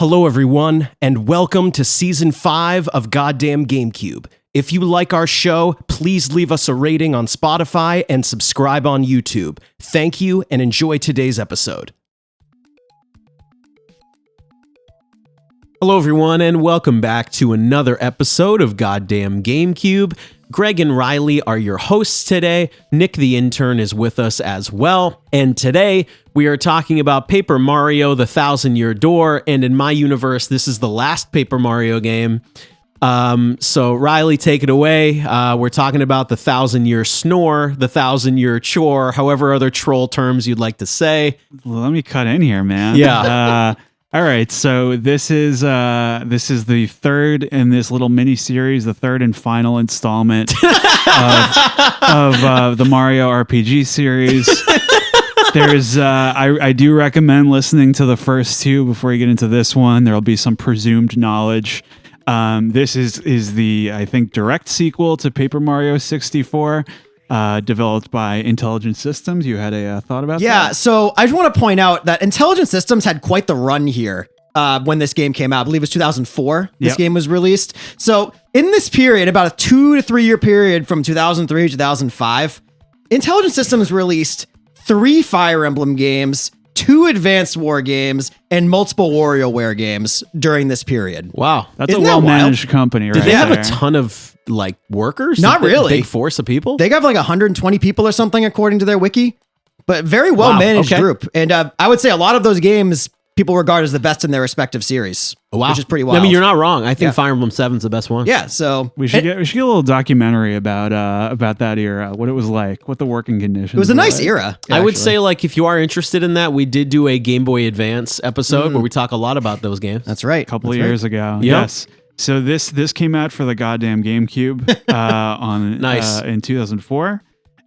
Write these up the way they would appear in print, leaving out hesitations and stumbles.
Hello, everyone, and welcome to Season 5 of Goddamn Gamecube. If you like our show, please leave us a rating on Spotify and subscribe on YouTube. Thank you, and enjoy today's episode. Hello, everyone, and welcome back to another episode of Goddamn Gamecube. Greg and Riley are your hosts today. Nick the intern is with us as well. And today we are talking about Paper Mario: The Thousand-Year Door. And in my universe, this is the last Paper Mario game. So Riley, take it away. We're talking about the 1,000-year snore, the 1,000-year chore, however other troll terms you'd like to say. Well, let me cut in here, man. Yeah. All right, so this is the third in this little mini series, the third and final installment of the Mario RPG series. There's I do recommend listening to the first two before you get into this one. There'll be some presumed knowledge. This is the, I think, direct sequel to Paper Mario 64. Developed by Intelligent Systems. You had a thought about that? Yeah, so I just want to point out that Intelligent Systems had quite the run here when this game came out. I believe it was 2004 this game was released. So in this period, about a 2 to 3 year period from 2003 to 2005, Intelligent Systems released 3 Fire Emblem games, 2 Advanced War games, and multiple WarioWare games during this period. Wow. That's Isn't a that well-managed company, right? Did they have there. a ton of workers? Not really. Big force of people? They got like 120 people or something according to their wiki, but very well managed group. And I would say a lot of those games people regard as the best in their respective series. Wow. Which is pretty wild. I mean, you're not wrong. I think Fire Emblem 7's the best one. Yeah, so We should get a little documentary about that era, what it was like, what the working conditions. it was a were nice like. era. I would actually. say, like, if you are interested in that, we did do a Game Boy Advance episode where we talk a lot about those games. That's right. A couple of years ago. Yep. Yes. So this came out for the goddamn GameCube on Nice. In 2004.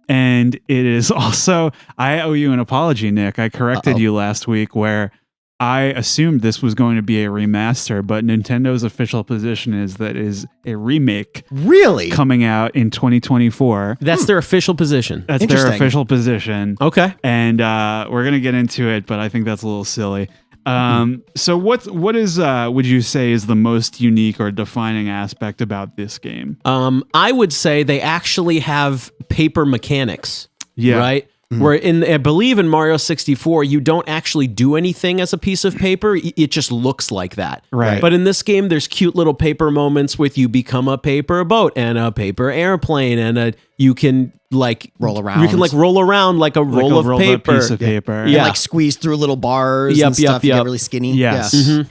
And it is also, I owe you an apology, Nick. I corrected you last week where I assumed this was going to be a remaster, but Nintendo's official position is that it is a remake Really? coming out in 2024. That's their official position. That's their Interesting. official position. Okay. And we're going to get into it, but I think that's a little silly. So what is would you say is the most unique or defining aspect about this game? I would say they actually have paper mechanics. Yeah. Right? Where I believe in Mario 64, you don't actually do anything as a piece of paper. It just looks like that. Right. But in this game, there's cute little paper moments with you become a paper boat and a paper airplane, and you can like Roll around. You can like roll around like a roll Like a of rolled up paper. piece of paper. And, Yeah. like squeeze through little bars Yep, and stuff. You yep. get really skinny. Yes. Yeah.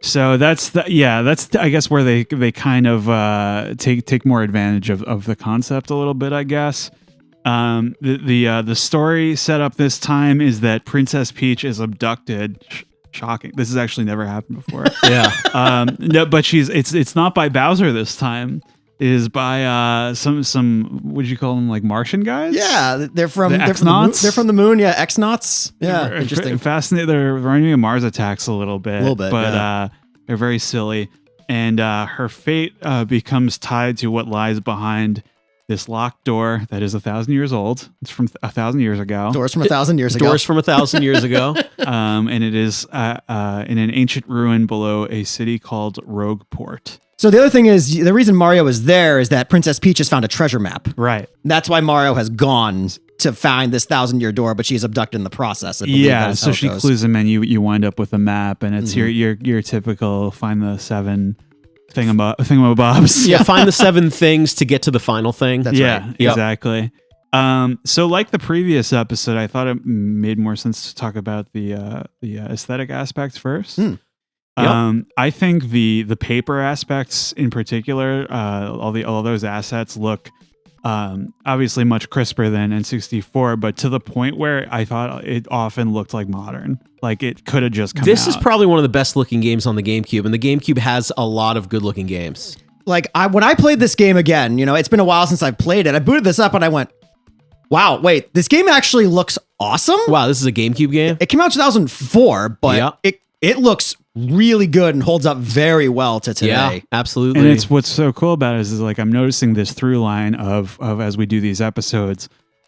So that's I guess where they kind of take more advantage of the concept a little bit, I guess. The story set up this time is that Princess Peach is abducted. Shocking. This has actually never happened before. Yeah. No, but it's not by Bowser this time. It is by some what do you call them, like Martian guys? Yeah, they're from The they're from the moon. Xnauts? They're from the moon. Yeah, Xnauts. Yeah, interesting. Fascinating. They're reminding me of Mars Attacks a little bit. But they're very silly. And her fate becomes tied to what lies behind this locked door that is 1,000 years old. It's from 1,000 years ago. Doors from 1,000 years ago. Doors from 1,000 years ago. And it is in an ancient ruin below a city called Rogueport. So the other thing is, the reason Mario is there is that Princess Peach has found a treasure map. Right. That's why Mario has gone to find this 1,000-year door, but she's abducted in the process. I believe Yeah. that is So how it she goes. clues him in. You wind up with a map, and it's your typical find the 7 thingamabobs. Yeah, find the 7 things to get to the final thing. That's Yeah, right. Yep. exactly. So like the previous episode, I thought it made more sense to talk about the aesthetic aspects first. I think the paper aspects in particular, all those assets look obviously much crisper than N64, but to the point where I thought it often looked like modern. Like it could have just come This out. is probably one of the best looking games on the GameCube, and the GameCube has a lot of good looking games. Like, when I played this game again, it's been a while since I've played it. I booted this up and I went, wow, wait, this game actually looks awesome. Wow, this is a GameCube game? It came out in 2004, but Yeah. it looks really good and holds up very well to today. Yeah, absolutely. And it's what's so cool about it is like I'm noticing this through line of as we do these episodes.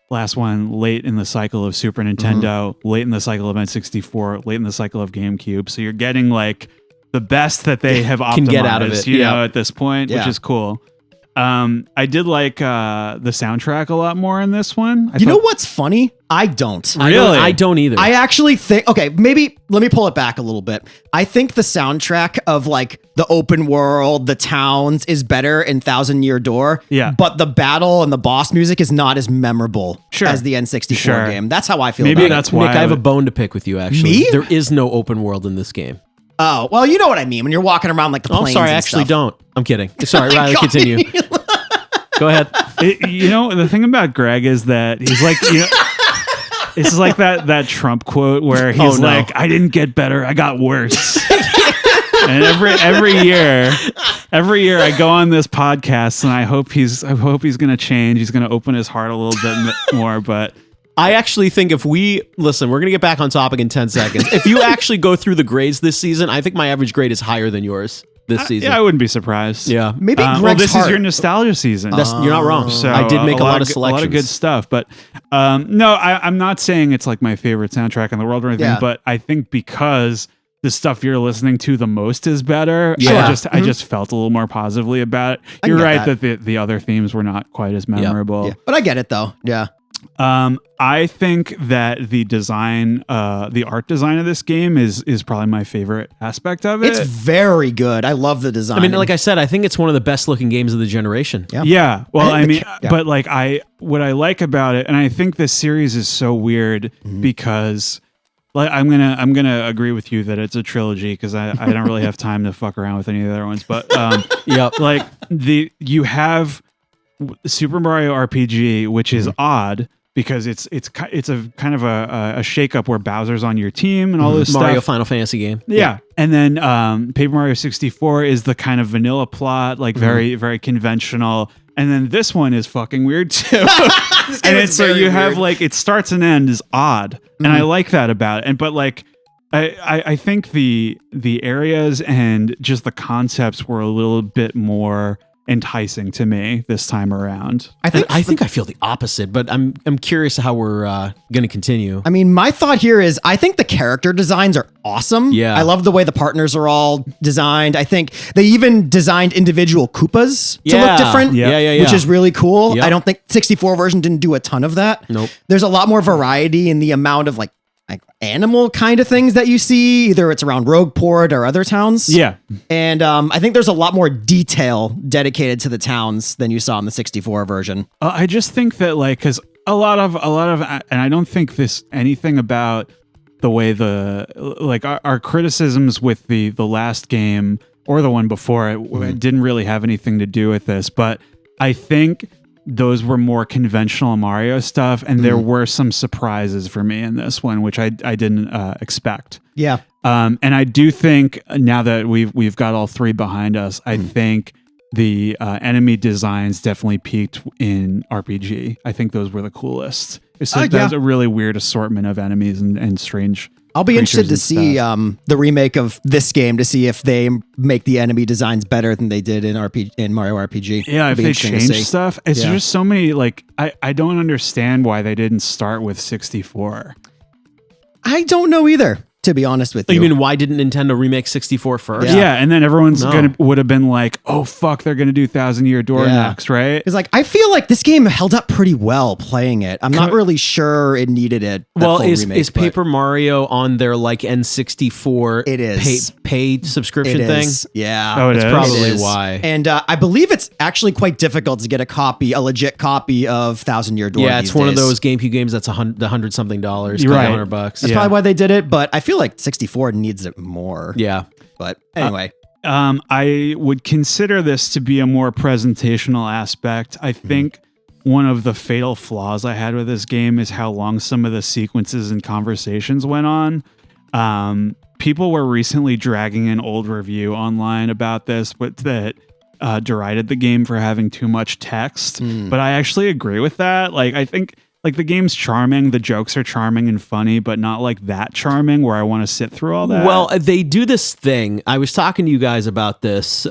Last one late in the cycle of Super Nintendo, late in the cycle of N64, late in the cycle of GameCube. So you're getting like the best that they have optimized, Can get out of it, you know, at this point, Yeah. which is cool. I did like the soundtrack a lot more in this one. You know what's funny? I don't. Really? I don't either. I actually think, okay, maybe let me pull it back a little bit. I think the soundtrack of like the open world, the towns is better in Thousand Year Door. Yeah. But the battle and the boss music is not as memorable as the N64 game. That's how I feel Maybe about that's it. why Nick, I have a bone to pick with you, actually. Me? There is no open world in this game. Oh, well, you know what I mean when you're walking around like the Oh, planes. sorry, I and actually stuff. don't. I'm kidding. Sorry, Riley, God. continue. Go ahead. You know, the thing about Greg is that he's like, you know, it's like that Trump quote where he's no. like, I didn't get better, I got worse. And every year I go on this podcast and I hope he's going to change. He's going to open his heart a little bit more, but I actually think if we listen, we're gonna get back on topic in 10 seconds. If you actually go through the grades this season, I think my average grade is higher than yours this season. yeah, I wouldn't be surprised. Yeah. Maybe Greg's well, this heart. is your nostalgia season. You're not wrong. So I did make a lot of a selections. lot of good stuff, but no, I'm not saying it's like my favorite soundtrack in the world or anything, Yeah. but I think because the stuff you're listening to the most is better, Yeah. I just felt a little more positively about it. I You're get right that. that the other themes were not quite as memorable. Yeah. But I get it though. Yeah. I think that the design, the art design of this game is probably my favorite aspect of it. It's very good. I love the design. I mean, like I said, I think it's one of the best looking games of the generation. Yeah. Yeah. Well, I mean, yeah. but like what I like about it, and I think this series is so weird because like I'm gonna agree with you that it's a trilogy because I don't really have time to fuck around with any of the other ones. But Yep. like you have Super Mario RPG, which is odd because it's a kind of a shakeup where Bowser's on your team and all this Mario stuff. Final Fantasy game. Yeah. And then Paper Mario 64 is the kind of vanilla plot, like very, very conventional. And then this one is fucking weird too. And it's so you have like it starts and ends is odd. And I like that about it. And but like I think the areas and just the concepts were a little bit more enticing to me this time around. I think I feel the opposite, but I'm curious how we're going to continue. I mean, my thought here is I think the character designs are awesome. Yeah. I love the way the partners are all designed. I think they even designed individual Koopas to Yeah. look different. Yeah. Which is really cool. Yep. I don't think 64 version didn't do a ton of that. Nope. There's a lot more variety in the amount of like animal kind of things that you see. Either it's around Rogueport or other towns. Yeah. And I think there's a lot more detail dedicated to the towns than you saw in the 64 version. I just think that like because a lot of and I don't think this anything about the way our criticisms with the last game or the one before it didn't really have anything to do with this, but I think those were more conventional Mario stuff, and there were some surprises for me in this one, which I didn't expect. Yeah. And I do think now that we've got all three behind us, I think the enemy designs definitely peaked in RPG. I think those were the coolest. So that was a really weird assortment of enemies and strange. I'll be interested to creatures and see stuff. the remake of this game to see if they make the enemy designs better than they did in Mario RPG. Yeah, It'll if be they interesting to see. change stuff, it's Yeah. just so many. Like I don't understand why they didn't start with 64. I don't know either, to be honest with you. You mean why didn't Nintendo remake 64 first? Yeah, and then everyone's No. would have been like, "Oh fuck, they're gonna do Thousand Year Door Yeah. next, right?" It's like I feel like this game held up pretty well playing it. I'm not really sure it needed it. Well, is Paper Mario on their like N64 It is. paid subscription it thing? is. Yeah. Oh, it That's is? probably It is. why. And I believe it's actually quite difficult to get a legit copy of Thousand Year Door. Yeah, it's these one of days. those GameCube games that's $100 something, You're right. $100. That's Yeah. probably why they did it, but I feel like 64 needs it more. Yeah. But anyway. I would consider this to be a more presentational aspect. I think one of the fatal flaws I had with this game is how long some of the sequences and conversations went on. People were recently dragging an old review online about this, but that derided the game for having too much text. But I actually agree with that. Like, I think like the game's charming, the jokes are charming and funny, but not like that charming where I want to sit through all that. Well, they do this thing. I was talking to you guys about this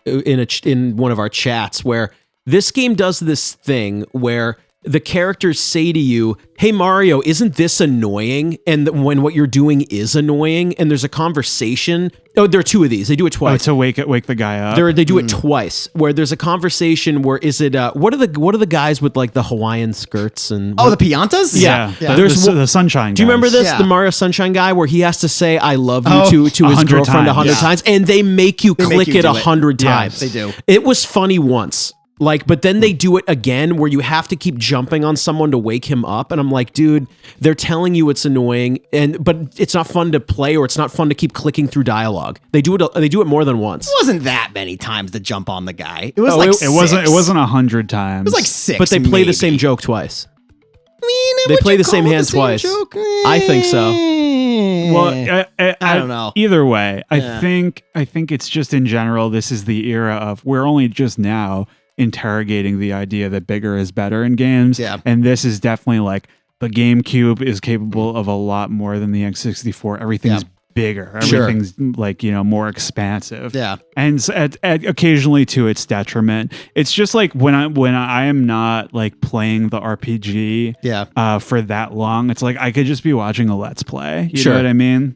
in one of our chats where this game does this thing where the characters say to you, "Hey Mario, isn't this annoying?" And when what you're doing is annoying, and there's a conversation Oh, there are two of these. They do it twice. to wake the guy up. They do it twice. Where there's a conversation where is it? What are the guys with like the Hawaiian skirts and? Oh, the Piantas? Yeah. There's the Sunshine. Do you remember this? Yeah. The Mario Sunshine guy where he has to say "I love you" to his 100 girlfriend 100 times. times, and they make you click you it do it. 100 times. They do. It was funny once. Like, but then they do it again where you have to keep jumping on someone to wake him up. And I'm like, dude, they're telling you it's annoying, but it's not fun to play, or it's not fun to keep clicking through dialogue. They do it more than once. It wasn't that many times to jump on the guy. It was It wasn't 100 times. It was like 6. But they play maybe. the same joke twice. I mean, They would play you the same call it hand twice. joke? I think so. Well, I don't know. Either way, Yeah. I think it's just in general, this is the era of we're only just now interrogating the idea that bigger is better in games. Yeah. And this is definitely like the GameCube is capable of a lot more than the N64. Everything's bigger. Sure. Everything's like, more expansive. Yeah. And occasionally to its detriment. It's just like when I am not like playing the RPG for that long, it's like I could just be watching a Let's Play. You know what I mean?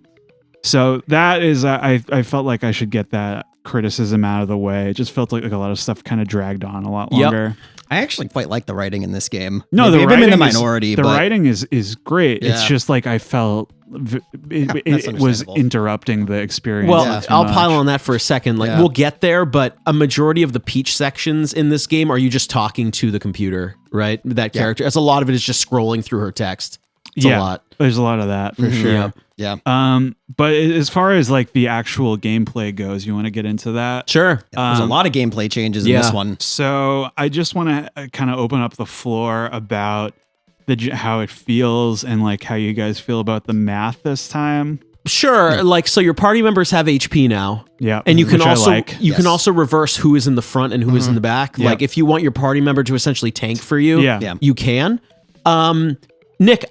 So that is, I felt like I should get that criticism out of the way. It just felt like a lot of stuff kind of dragged on a lot longer. I actually quite like the writing in this game. No, Maybe the I'm in writing the minority. The but writing is great. It's Yeah. just like I felt it was understandable. interrupting the experience. Well, too I'll much. pile on that for a second. Like, we'll get there, but a majority of the Peach sections in this game are you just talking to the computer, right? That character. As a lot of it is just scrolling through her text. It's a lot. There's a lot of that for sure. Yeah. But as far as like the actual gameplay goes, you want to get into that? Sure. There's a lot of gameplay changes in this one. So I just want to kind of open up the floor about how it feels and like how you guys feel about the math this time. Sure. Like, so your party members have HP now. Yeah. And you can which also I like. you can also reverse who is in the front and who is in the back. Yeah. Like, if you want your party member to essentially tank for you, Yeah. you can. Nick,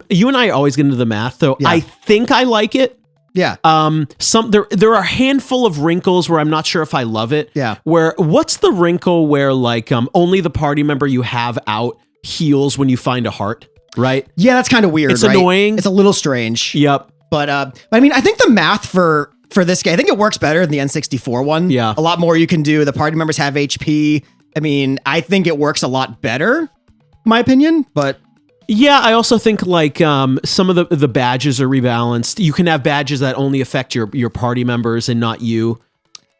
you and I always get into the math, though. Yeah. I think I like it. Yeah. There are a handful of wrinkles where I'm not sure if I love it. Yeah. Where what's the wrinkle where like only the party member you have out heals when you find a heart, right? Yeah, that's kind of weird. It's right? annoying. It's a little strange. Yep. But I mean, I think the math for this game, I think it works better than the N64 one. Yeah. A lot more you can do. The party members have HP. I mean, I think it works a lot better, my opinion, but Yeah, I also think like some of the badges are rebalanced. You can have badges that only affect your party members and not you.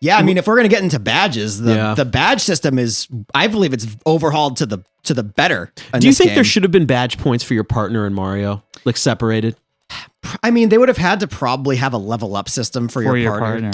yeah, I mean, if we're going to get into badges, the badge system is, I believe it's overhauled to the better. Do you think there should have been badge points for your partner in Mario, like separated? I mean, they would have had to probably have a level up system for your partner.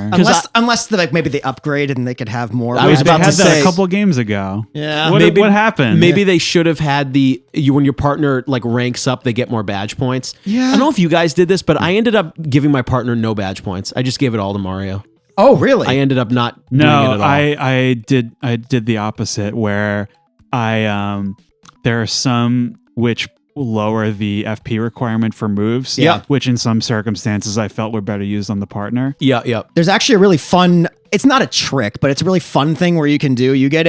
Unless maybe they upgrade and they could have more. I was They about had to that say- a couple games ago. Yeah. What happened? Maybe they should have had when your partner like ranks up, they get more badge points. Yeah. I don't know if you guys did this, but I ended up giving my partner no badge points. I just gave it all to Mario. Oh, really? I ended up not doing it No, at all. I did the opposite where there are some which lower the FP requirement for moves. Yeah. Which in some circumstances I felt were better used on the partner. Yeah. There's actually a really fun, it's not a trick, but it's a really fun thing where you can do, you get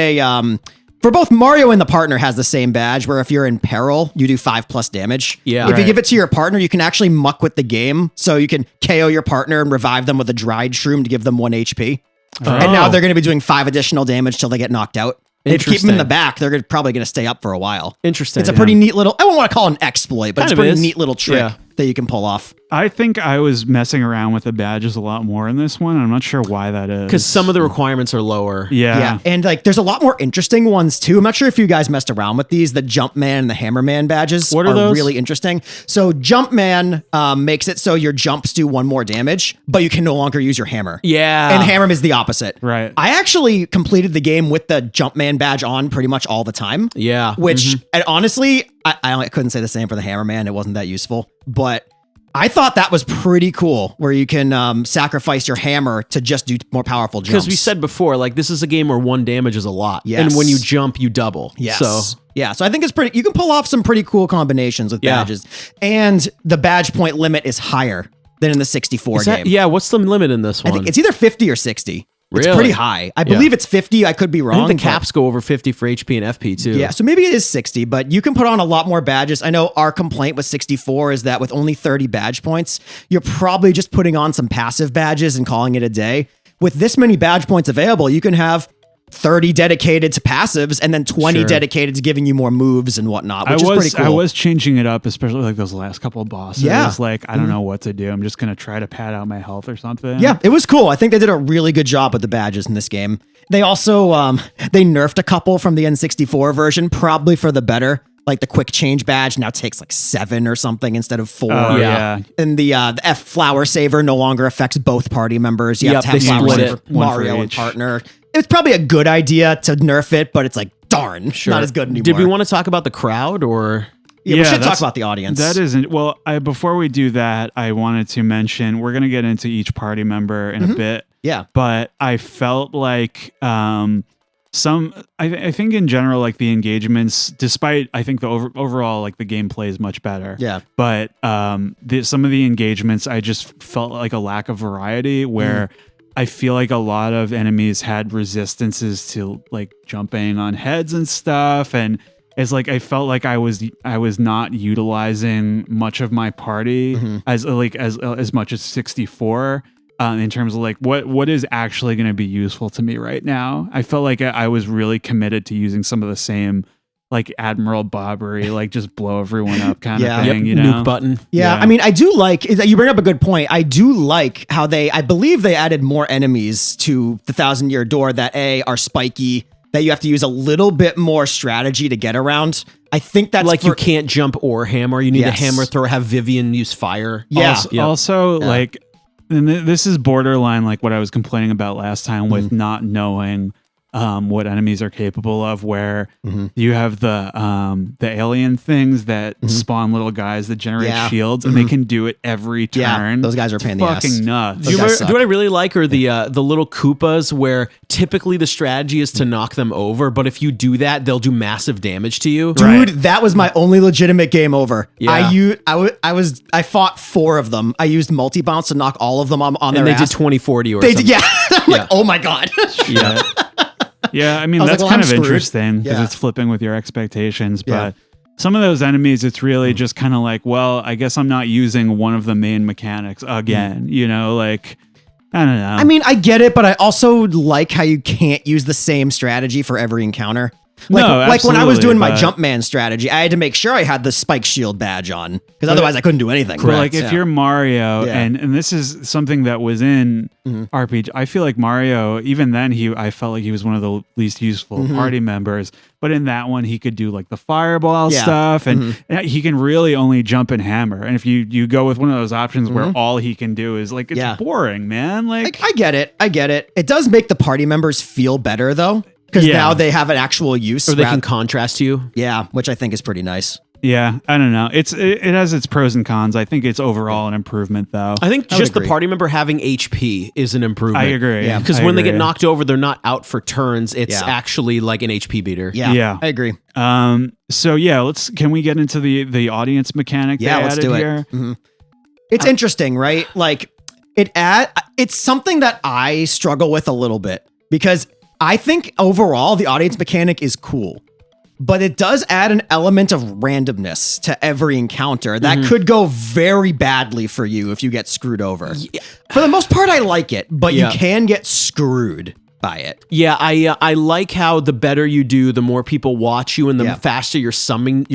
for both Mario and the partner has the same badge where if you're in peril, you do 5+ damage. Yeah. If you give it to your partner, you can actually muck with the game. So you can KO your partner and revive them with a dried shroom to give them 1 HP. And now they're going to be doing 5 additional damage till they get knocked out. And if you keep them in the back, they're probably going to stay up for a while. Interesting. It's a pretty neat little, I won't want to call it an exploit, but Kind it's a of pretty is. neat little trick Yeah. that you can pull off. I think I was messing around with the badges a lot more in this one. I'm not sure why that is. Because some of the requirements are lower. Yeah. And like, there's a lot more interesting ones too. I'm not sure if you guys messed around with these. The Jumpman and the Hammerman badges What are those? really interesting. So Jumpman makes it so your jumps do 1 more damage, but you can no longer use your hammer. Yeah. And Hammerman is the opposite. Right. I actually completed the game with the Jumpman badge on pretty much all the time. Yeah. Which, and honestly, I couldn't say the same for the Hammerman. It wasn't that useful, but I thought that was pretty cool where you can sacrifice your hammer to just do more powerful jumps. Because we said before, like, this is a game where 1 damage is a lot. Yes. And when you jump, you double. Yes. So Yeah, so I think it's pretty, you can pull off some pretty cool combinations with Yeah. badges. And the badge point limit is higher than in the 64 game. yeah, what's the limit in this I one? think it's either 50 or 60. It's Really? pretty high. I believe it's 50. I could be I wrong. think the but- caps go over 50 for HP and FP too. Yeah, so maybe it is 60, but you can put on a lot more badges. I know our complaint with 64 is that with only 30 badge points, you're probably just putting on some passive badges and calling it a day. With this many badge points available, you can have 30 dedicated to passives and then 20 Sure. dedicated to giving you more moves and whatnot, which is pretty cool. I was changing it up, especially like those last couple of bosses. Yeah. Like, I don't know what to do. I'm just going to try to pad out my health or something. Yeah, it was cool. I think they did a really good job with the badges in this game. They also they nerfed a couple from the N64 version, probably for the better. Like the quick change badge now takes like 7 or something instead of 4. Oh, yeah. And the F flower saver no longer affects both party members. You have to have they flower split saver, it, one for Mario and each. partner. It's probably a good idea to nerf it, but it's like, darn, not as good anymore. Did we want to talk about the crowd or? Yeah, we should talk that's- about the audience. That isn't well. Before we do that, I wanted to mention we're gonna get into each party member in a bit. Yeah. But I felt like I think in general, like the engagements, despite I think the overall like the gameplay is much better. Yeah. But some of the engagements, I just felt like a lack of variety where. I feel like a lot of enemies had resistances to like jumping on heads and stuff, and it's like I felt like I was not utilizing much of my party as much as 64 in terms of like what is actually going to be useful to me right now. I felt like I was really committed to using some of the same like Admiral Bobbery, like just blow everyone up kind of thing, you know? Nuke button. Yeah, I mean, I do like, you bring up a good point. I do like how I believe they added more enemies to the 1,000-Year Door that are spiky, that you have to use a little bit more strategy to get around. I think that's Like you can't jump or hammer. You need Yes. to hammer throw, have Vivian use fire. Yeah. Also, like, and this is borderline like what I was complaining about last time with not knowing what enemies are capable of, where you have the alien things that spawn little guys that generate shields, and they can do it every turn. Yeah, those guys are a pain in the ass. Fucking nuts. Those guys Do suck. what I really like are the little Koopas, where typically the strategy is to knock them over, but if you do that, they'll do massive damage to you. Dude, that was my only legitimate game over. Yeah. I fought 4 of them. I used multi-bounce to knock all of them on their And they ass. did 2040 or They something. did, yeah. I'm like, oh my God. Yeah. Yeah, I mean, I was that's like, well, kind I'm of screwed. interesting because Yeah. it's flipping with your expectations. But Yeah. some of those enemies, it's really just kind of like, well, I guess I'm not using one of the main mechanics again, you know, like, I don't know. I mean, I get it, but I also like how you can't use the same strategy for every encounter. Like, No, like when I was absolutely, doing my but- Jumpman strategy, I had to make sure I had the spike shield badge on because otherwise I couldn't do anything. But like if Yeah. you're Mario, Yeah. and this is something that was in RPG, I feel like Mario, even then I felt like he was one of the least useful party members. But in that one, he could do like the fireball Yeah. stuff, and he can really only jump and hammer. And if you go with one of those options where all he can do is like, it's Yeah. boring, man. Like I get it. It does make the party members feel better though, because Yeah. now they have an actual use. Or they can contrast you. Yeah, which I think is pretty nice. yeah, I don't know. It has its pros and cons. I think it's overall an improvement though. I think I would just the agree. party member having HP is an improvement. I agree. Yeah. Because I when they get agree. knocked over, they're not out for turns. It's Yeah. actually like an HP beater. Yeah, Yeah. I agree. So yeah, can we get into the audience mechanic? Yeah, they let's added do it. here? It's interesting, right? Like it's something that I struggle with a little bit because I think overall the audience mechanic is cool, but it does add an element of randomness to every encounter that could go very badly for you if you get screwed over. For the most part, I like it, but Yeah. you can get screwed by it. Yeah, I like how the better you do, the more people watch you, and the Yeah. faster your summoning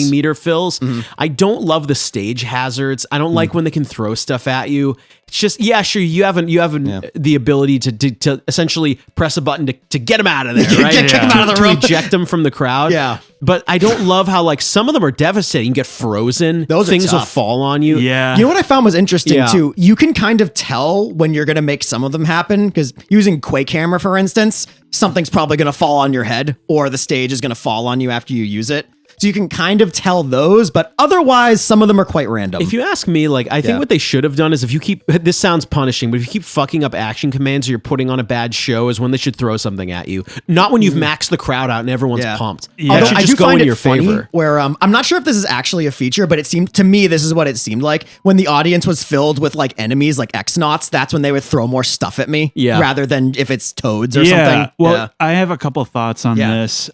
meter fills. I don't love the stage hazards. I don't like when they can throw stuff at you. It's just sure you have the ability to essentially press a button to get them out of there, right? Kick 'em out of the to room. eject them from the crowd. Yeah. But I don't love how like some of them are devastating. You get frozen. Those are things will tough. fall on you. Yeah. You know what I found was interesting Yeah. too? You can kind of tell when you're going to make some of them happen because using Quake Hammer, for instance, something's probably going to fall on your head or the stage is going to fall on you after you use it. So you can kind of tell those, but otherwise some of them are quite random. If you ask me, like, I think what they should have done is if you keep, this sounds punishing, but if you keep fucking up action commands or you're putting on a bad show is when they should throw something at you. Not when you've maxed the crowd out and everyone's pumped. Yeah. Although That should I just do go find in it your funny favor. where I'm not sure if this is actually a feature, but it seemed to me this is what it seemed like when the audience was filled with like enemies like X-Nauts. That's when they would throw more stuff at me, rather than if it's toads or something. Well, I have a couple thoughts on this.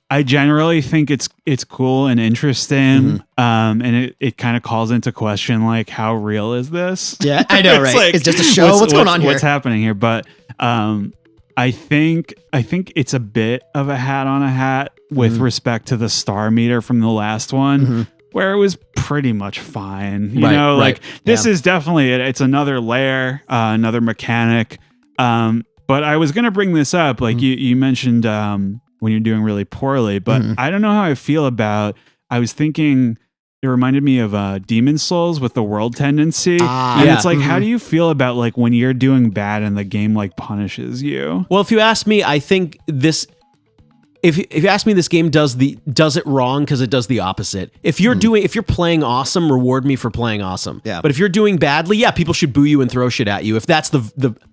I generally think it's cool and interesting, and it kind of calls into question like how real is this? Yeah, I know, right? Like, it's just a show. What's going on here? What's happening here? But I think it's a bit of a hat on a hat with respect to the star meter from the last one. Where it was pretty much fine, you know, like this is definitely it's another layer, another mechanic. But I was gonna bring this up, like you mentioned when you're doing really poorly, but I don't know how I feel about. I was thinking it reminded me of Demon Souls with the world tendency, and it's like, how do you feel about like when you're doing bad and the game like punishes you? Well, if you ask me, I think this. If you ask me, this game does it wrong because it does the opposite. If you're playing awesome, reward me for playing awesome. Yeah. But if you're doing badly, people should boo you and throw shit at you if that's the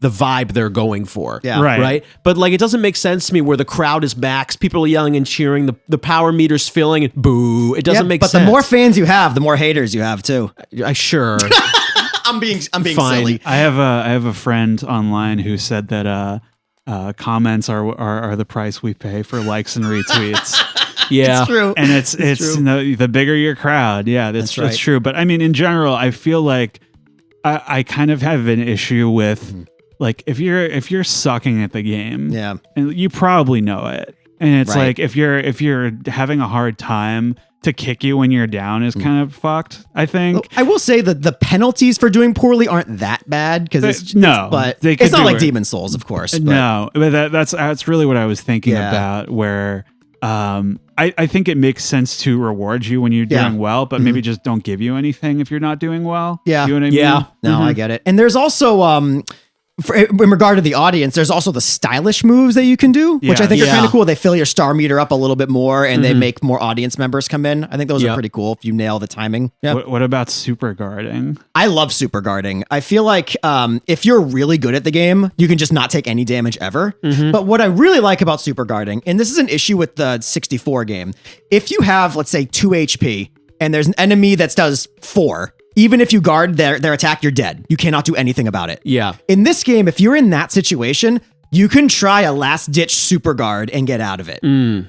vibe they're going for. Yeah. Right. But like, it doesn't make sense to me where the crowd is max, people are yelling and cheering, the power meter's filling, and boo. It doesn't make sense. But the more fans you have, the more haters you have too. Sure. I'm being Fine. silly. I have a friend online who said that comments are the price we pay for likes and retweets. It's true. And it's true. The bigger your crowd, that's right. true. But I mean, in general, I feel like I kind of have an issue with like if you're sucking at the game, and you probably know it, and it's like if you're having a hard time, to kick you when you're down is kind of fucked, I think. I will say that the penalties for doing poorly aren't that bad because it's not like Demon Souls, of course. But. No, but that's really what I was thinking about. Where I think it makes sense to reward you when you're doing well, but maybe just don't give you anything if you're not doing well. Yeah, you know what I mean? Yeah, no, I get it. And there's also in regard to the audience, there's also the stylish moves that you can do, which I think are kind of cool. They fill your star meter up a little bit more, and they make more audience members come in. I think those are pretty cool if you nail the timing. Yeah. What about super guarding? I love super guarding. I feel like if you're really good at the game, you can just not take any damage ever. But what I really like about super guarding, and this is an issue with the 64 game, if you have, let's say, 2 HP, and there's an enemy that does 4, even if you guard their attack, you're dead. You cannot do anything about it. Yeah. In this game, if you're in that situation, you can try a last-ditch super guard and get out of it,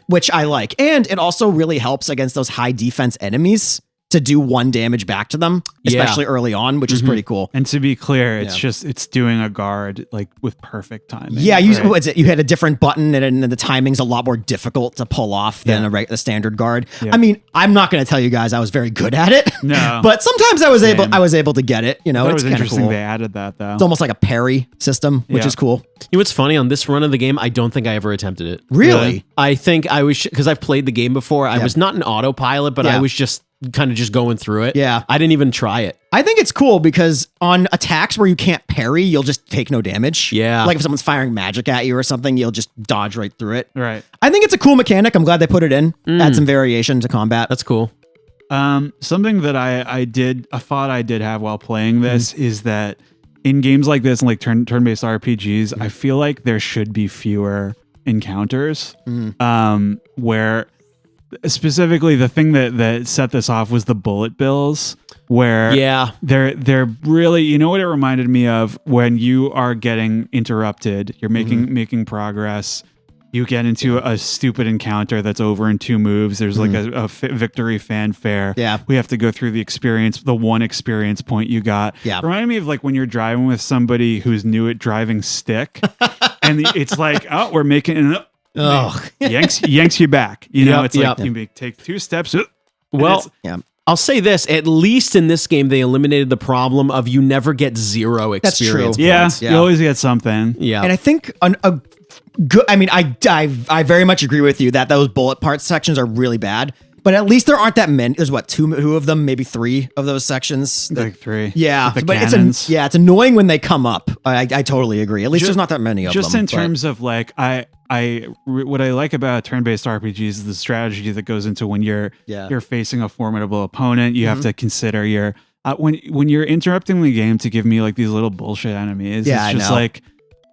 which I like. And it also really helps against those high defense enemies to do 1 damage back to them, especially early on, which is pretty cool. And to be clear, it's doing a guard like with perfect timing. Yeah, you had a different button, and the timing's a lot more difficult to pull off than the standard guard. Yeah. I mean, I'm not going to tell you guys I was very good at it. No, but sometimes I was able to get it. You know, it's kind of interesting. Cool. They added that though. It's almost like a parry system, which is cool. You know what's funny? On this run of the game, I don't think I ever attempted it. Really? I think I was, because I've played the game before. I was not an autopilot, but I was just kind of just going through it. Yeah. I didn't even try it. I think it's cool because on attacks where you can't parry, you'll just take no damage. Yeah. Like if someone's firing magic at you or something, you'll just dodge right through it. Right. I think it's a cool mechanic. I'm glad they put it in. Add some variation to combat. That's cool. Something that I thought I did have while playing this is that in games like this and like turn-based RPGs, I feel like there should be fewer encounters. Where specifically the thing that set this off was the bullet bills, where they're really, you know what it reminded me of? When you are getting interrupted, you're making progress, you get into a stupid encounter that's over in 2 moves. There's like a victory fanfare. Yeah. We have to go through the 1 experience point you got. Yeah. Reminded me of like when you're driving with somebody who's new at driving stick and it's like, oh, we're making an yanks you back. You know, it's like you take 2 steps. Well, I'll say this, at least in this game, they eliminated the problem of you never get 0 experience points. You always get something. Yeah. And I think I very much agree with you that those bullet part sections are really bad, but at least there aren't that many. There's what, 2 of them, maybe 3 of those sections. Like 3. Yeah. But it's annoying when they come up. I totally agree. At least there's not that many of them. Just in terms of like, what I like about turn-based RPGs is the strategy that goes into when you're facing a formidable opponent. You have to consider your when you're interrupting the game to give me like these little bullshit enemies. Yeah, it's just like,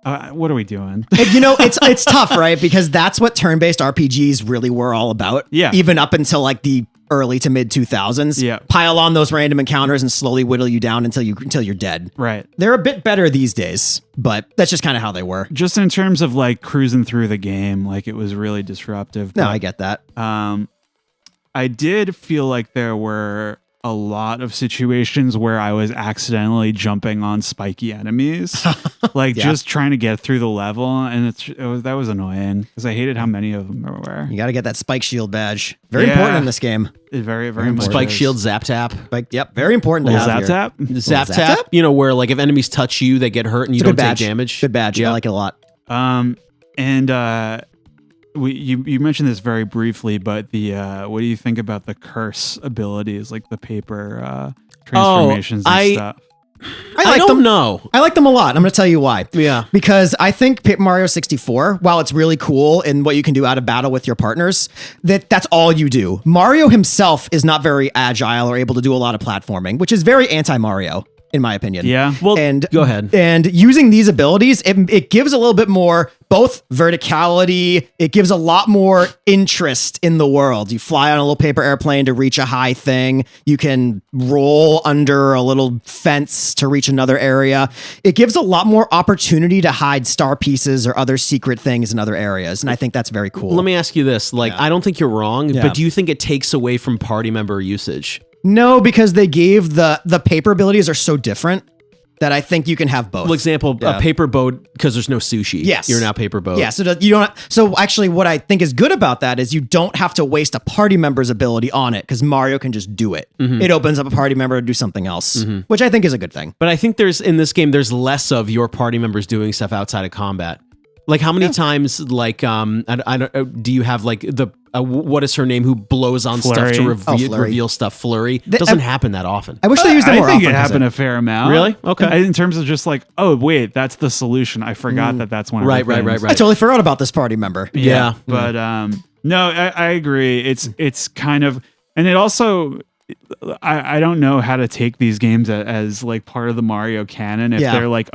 what are we doing? And, you know, it's tough, right? Because that's what turn-based RPGs really were all about. Yeah. Even up until like the early to mid 2000s. Yeah. Pile on those random encounters and slowly whittle you down until you're dead. Right. They're a bit better these days, but that's just kind of how they were. Just in terms of like cruising through the game, like it was really disruptive. No, but, I get that. I did feel like there were a lot of situations where I was accidentally jumping on spiky enemies, like just trying to get through the level, and that was annoying because I hated how many of them there were. You got to get that spike shield badge. Very important in this game. Very important. Spike shield, zap tap. Yep, very important to have zap here. tap. Zap tap. You know, where like if enemies touch you, they get hurt and you don't take damage. Good badge. Yeah. I like it a lot. You mentioned this very briefly, but what do you think about the curse abilities, like the paper transformations and stuff? I don't know. I like them a lot. I'm going to tell you why. Yeah. Because I think Paper Mario 64, while it's really cool in what you can do out of battle with your partners, that's all you do. Mario himself is not very agile or able to do a lot of platforming, which is very anti-Mario, in my opinion. Yeah. Well, go ahead. And using these abilities, it gives a little bit more, both verticality, it gives a lot more interest in the world. You fly on a little paper airplane to reach a high thing. You can roll under a little fence to reach another area. It gives a lot more opportunity to hide star pieces or other secret things in other areas. And I think that's very cool. Let me ask you this. Like, I don't think you're wrong, but do you think it takes away from party member usage? No, because they gave the paper abilities are so different that I think you can have both. For example, a paper boat, because there's no sushi. Yes. You're now paper boat. Yeah, so actually what I think is good about that is you don't have to waste a party member's ability on it because Mario can just do it. It opens up a party member to do something else, which I think is a good thing. But I think in this game, there's less of your party members doing stuff outside of combat. Like how many times, like, do you have like the, what is her name, who blows on Flurry. stuff to reveal stuff? Flurry. Doesn't happen that often. I wish they used it more often. I think it happened a fair amount. Really? Okay. In terms of just like, oh wait, that's the solution. I forgot that's one of the things. I totally forgot about this party member. Yeah. But no, I agree. It's kind of, and it also, I don't know how to take these games as like part of the Mario canon if they're like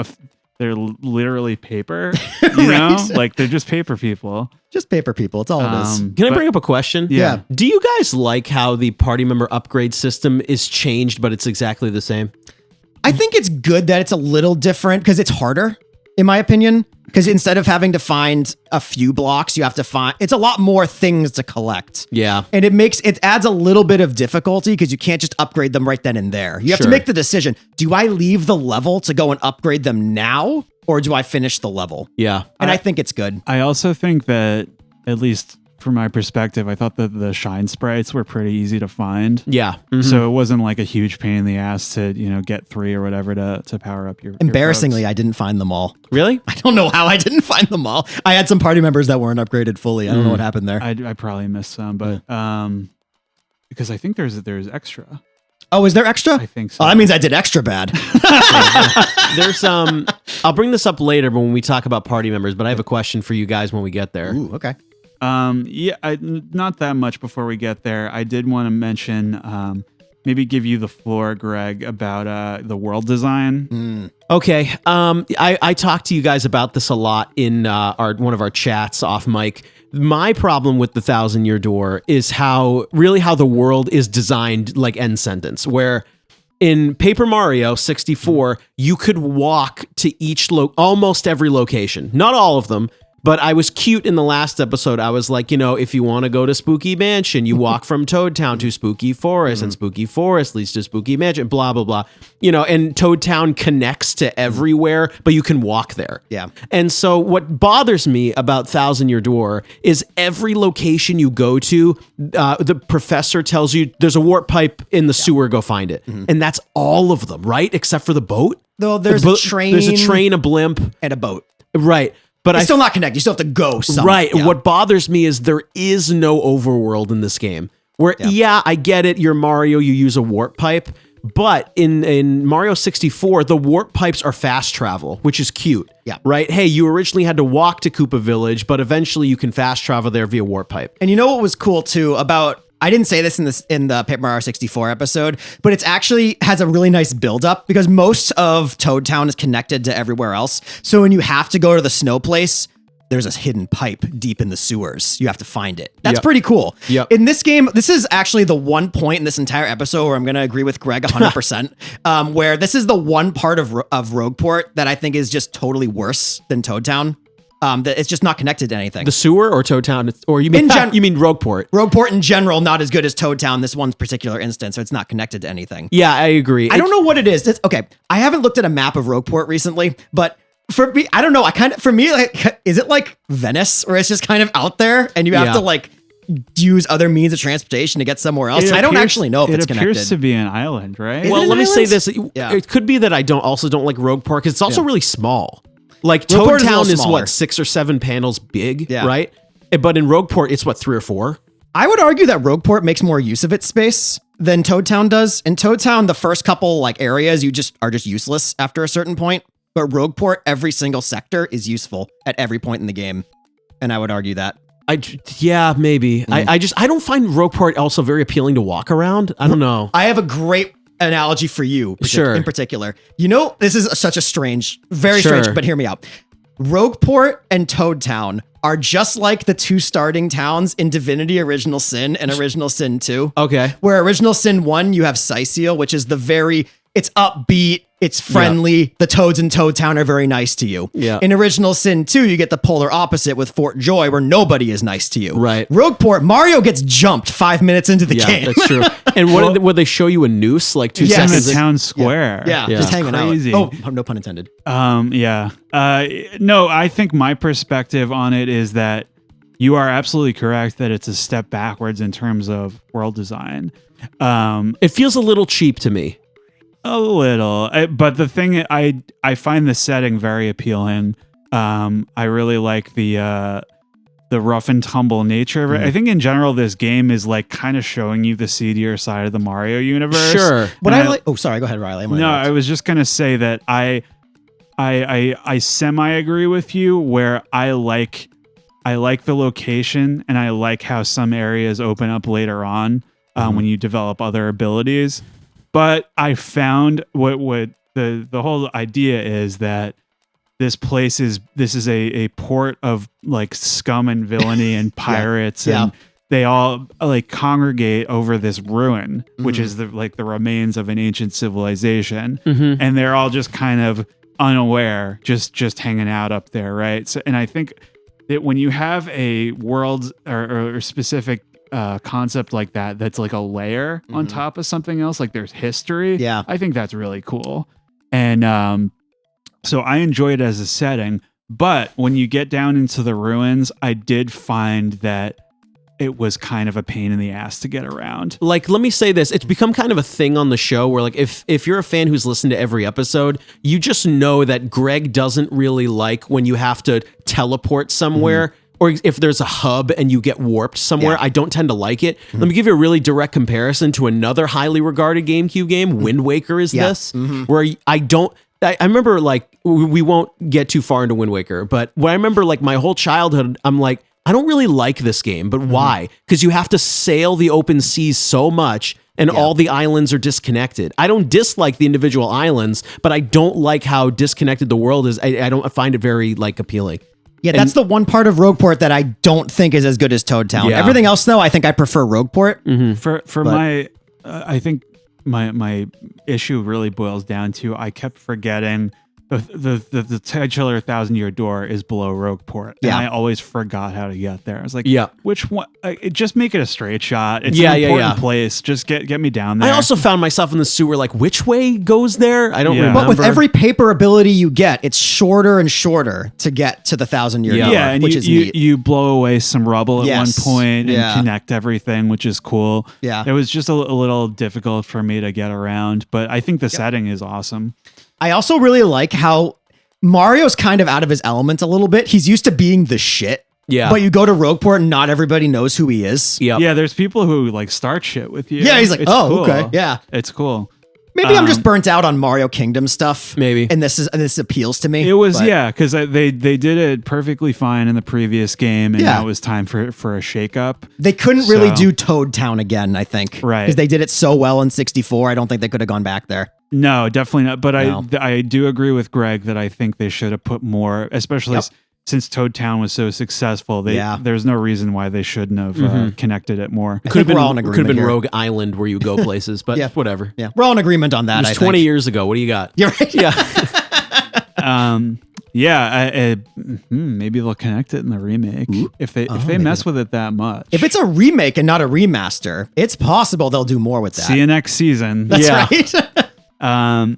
they're literally paper, you know, like they're just paper people. Just paper people. It's all it is. Can I bring up a question? Yeah. Do you guys like how the party member upgrade system is changed, but it's exactly the same? I think it's good that it's a little different because it's harder, in my opinion. Because instead of having to find a few blocks, you have to find, it's a lot more things to collect. Yeah. And it adds a little bit of difficulty because you can't just upgrade them right then and there. You have to make the decision. Do I leave the level to go and upgrade them now? Or do I finish the level? Yeah. And I think it's good. I also think that, at least from my perspective, I thought that the shine sprites were pretty easy to find. Yeah. So it wasn't like a huge pain in the ass to, get 3 or whatever to power up your Embarrassingly, I didn't find them all. Really? I don't know how I didn't find them all. I had some party members that weren't upgraded fully. I don't know what happened there. I probably missed some, but because I think there's extra. Oh, is there extra? I think so. Oh, that means I did extra bad. There's I'll bring this up later when we talk about party members, but I have a question for you guys when we get there. Ooh, okay. Not that much before we get there. I did want to mention, maybe give you the floor, Greg, about the world design. Okay. I talked to you guys about this a lot in one of our chats off mic. My problem with the 1,000-Year Door is how the world is designed like End Sentence, where in Paper Mario 64, you could walk to almost every location. Not all of them, but I was cute in the last episode. I was like, if you want to go to Spooky Mansion, you walk from Toad Town to Spooky Forest, and Spooky Forest leads to Spooky Mansion, blah, blah, blah. And Toad Town connects to everywhere, but you can walk there. Yeah. And so what bothers me about 1,000-Year Door is every location you go to, the professor tells you there's a warp pipe in the sewer, go find it. And that's all of them, right? Except for the boat? Though there's a train. There's a train, a blimp. And a boat. Right. But it's still not connected. You still have to go somewhere. Right. Yeah. What bothers me is there is no overworld in this game. Where, I get it. You're Mario. You use a warp pipe. But in Mario 64, the warp pipes are fast travel, which is cute. Yeah. Right? Hey, you originally had to walk to Koopa Village, but eventually you can fast travel there via warp pipe. And you know what was cool too about, I didn't say this in the Paper Mario 64 episode, but it's actually has a really nice build up because most of Toad Town is connected to everywhere else. So when you have to go to the snow place, there's a hidden pipe deep in the sewers. You have to find it. That's pretty cool. Yep. In this game, this is actually the one point in this entire episode where I'm going to agree with Greg 100%, where this is the one part of Rogueport that I think is just totally worse than Toad Town. That it's just not connected to anything. The sewer or Toad Town? Or you mean you mean Rogueport? Rogueport in general, not as good as Toad Town, this one particular instance, so it's not connected to anything. Yeah, I agree. I don't know what it is. Okay, I haven't looked at a map of Rogueport recently, but for me, I don't know. For me, like, is it like Venice, or it's just kind of out there, and you have to like use other means of transportation to get somewhere else? I don't actually know if it's connected. It appears to be an island, right? Well, let me say this: it could be that I don't like Rogueport because it's also really small. Like Toad Town is what, 6 or 7 panels big, right? But in Rogueport, it's what, 3 or 4. I would argue that Rogueport makes more use of its space than Toad Town does. In Toad Town, the first couple like areas are just useless after a certain point. But Rogueport, every single sector is useful at every point in the game, and I would argue that. Maybe. I don't find Rogueport also very appealing to walk around. I don't know. I have a great analogy for you in particular. You know, this is such a strange, very strange, but hear me out. Rogueport and Toad Town are just like the 2 starting towns in Divinity Original Sin and Original Sin 2. Okay. Where Original Sin 1, you have Cyseal, which is it's upbeat, it's friendly. Yeah. The Toads in Toad Town are very nice to you. Yeah. In Original Sin 2, you get the polar opposite with Fort Joy, where nobody is nice to you. Right. Rogueport, Mario gets jumped 5 minutes into the game. Yeah, that's true. And would they show you a noose like 2 seconds in the town square? Yeah, just hanging crazy. out. Oh, no pun intended. No, I think my perspective on it is that you are absolutely correct that it's a step backwards in terms of world design. It feels a little cheap to me. A little, but the thing I find the setting very appealing. I really like the rough and tumble nature of it. I think in general this game is like kind of showing you the seedier side of the Mario universe. Sure. What I like. Oh, sorry. Go ahead, Riley. I was just gonna say that I semi agree with you where I like the location and I like how some areas open up later on when you develop other abilities. But I found what the whole idea is that this is a port of like scum and villainy and pirates and they all like congregate over this ruin, which is the remains of an ancient civilization, and they're all just kind of unaware, just hanging out up there, right? So, and I think that when you have a world or specific concept like that's like a layer on top of something else, like there's history. Yeah, I think that's really cool, and so I enjoy it as a setting. But when you get down into the ruins, I did find that it was kind of a pain in the ass to get around. Like, let me say this. It's become kind of a thing on the show where, like, if you're a fan who's listened to every episode, you just know that Greg doesn't really like when you have to teleport somewhere or if there's a hub and you get warped somewhere. I don't tend to like it. Let me give you a really direct comparison to another highly regarded GameCube game. Wind Waker is this, where I remember, like, we won't get too far into Wind Waker, but when I remember, like, my whole childhood, I'm like, I don't really like this game, but why? Because you have to sail the open seas so much and all the islands are disconnected. I don't dislike the individual islands, but I don't like how disconnected the world is. I don't find it very, like, appealing. Yeah, that's the one part of Rogueport that I don't think is as good as Toad Town. Yeah. Everything else, though, I think I prefer Rogueport. I think my issue really boils down to I kept forgetting the titular 1,000 Year Door is below Rogueport. And I always forgot how to get there. I was like, which one? Just make it a straight shot. It's an important place. Just get me down there. I also found myself in the sewer, like, which way goes there? I don't remember. But with every paper ability you get, it's shorter and shorter to get to the 1,000 Year Door, and which is neat. You blow away some rubble at one point and connect everything, which is cool. Yeah. It was just a little difficult for me to get around, but I think the setting is awesome. I also really like how Mario's kind of out of his element a little bit. He's used to being the shit. Yeah. But you go to Rogueport and not everybody knows who he is. Yep. Yeah, there's people who like start shit with you. Yeah, he's like, it's cool. Okay. Yeah. It's cool. Maybe I'm just burnt out on Mario Kingdom stuff. Maybe. And this appeals to me. It was, because they did it perfectly fine in the previous game, and now it was time for a shakeup. They couldn't really do Toad Town again, I think. Right. Because they did it so well in 64. I don't think they could have gone back there. No, definitely not. But I do agree with Greg that I think they should have put more, especially since Toad Town was so successful. There's no reason why they shouldn't have connected it more. Could have been Rogue Island where you go places, but whatever. Yeah, we're all in agreement on that. It was 20 years ago. What do you got? You're right. Yeah. Maybe they'll connect it in the remake if they mess with it that much. If it's a remake and not a remaster, it's possible they'll do more with that. See you next season. That's right. I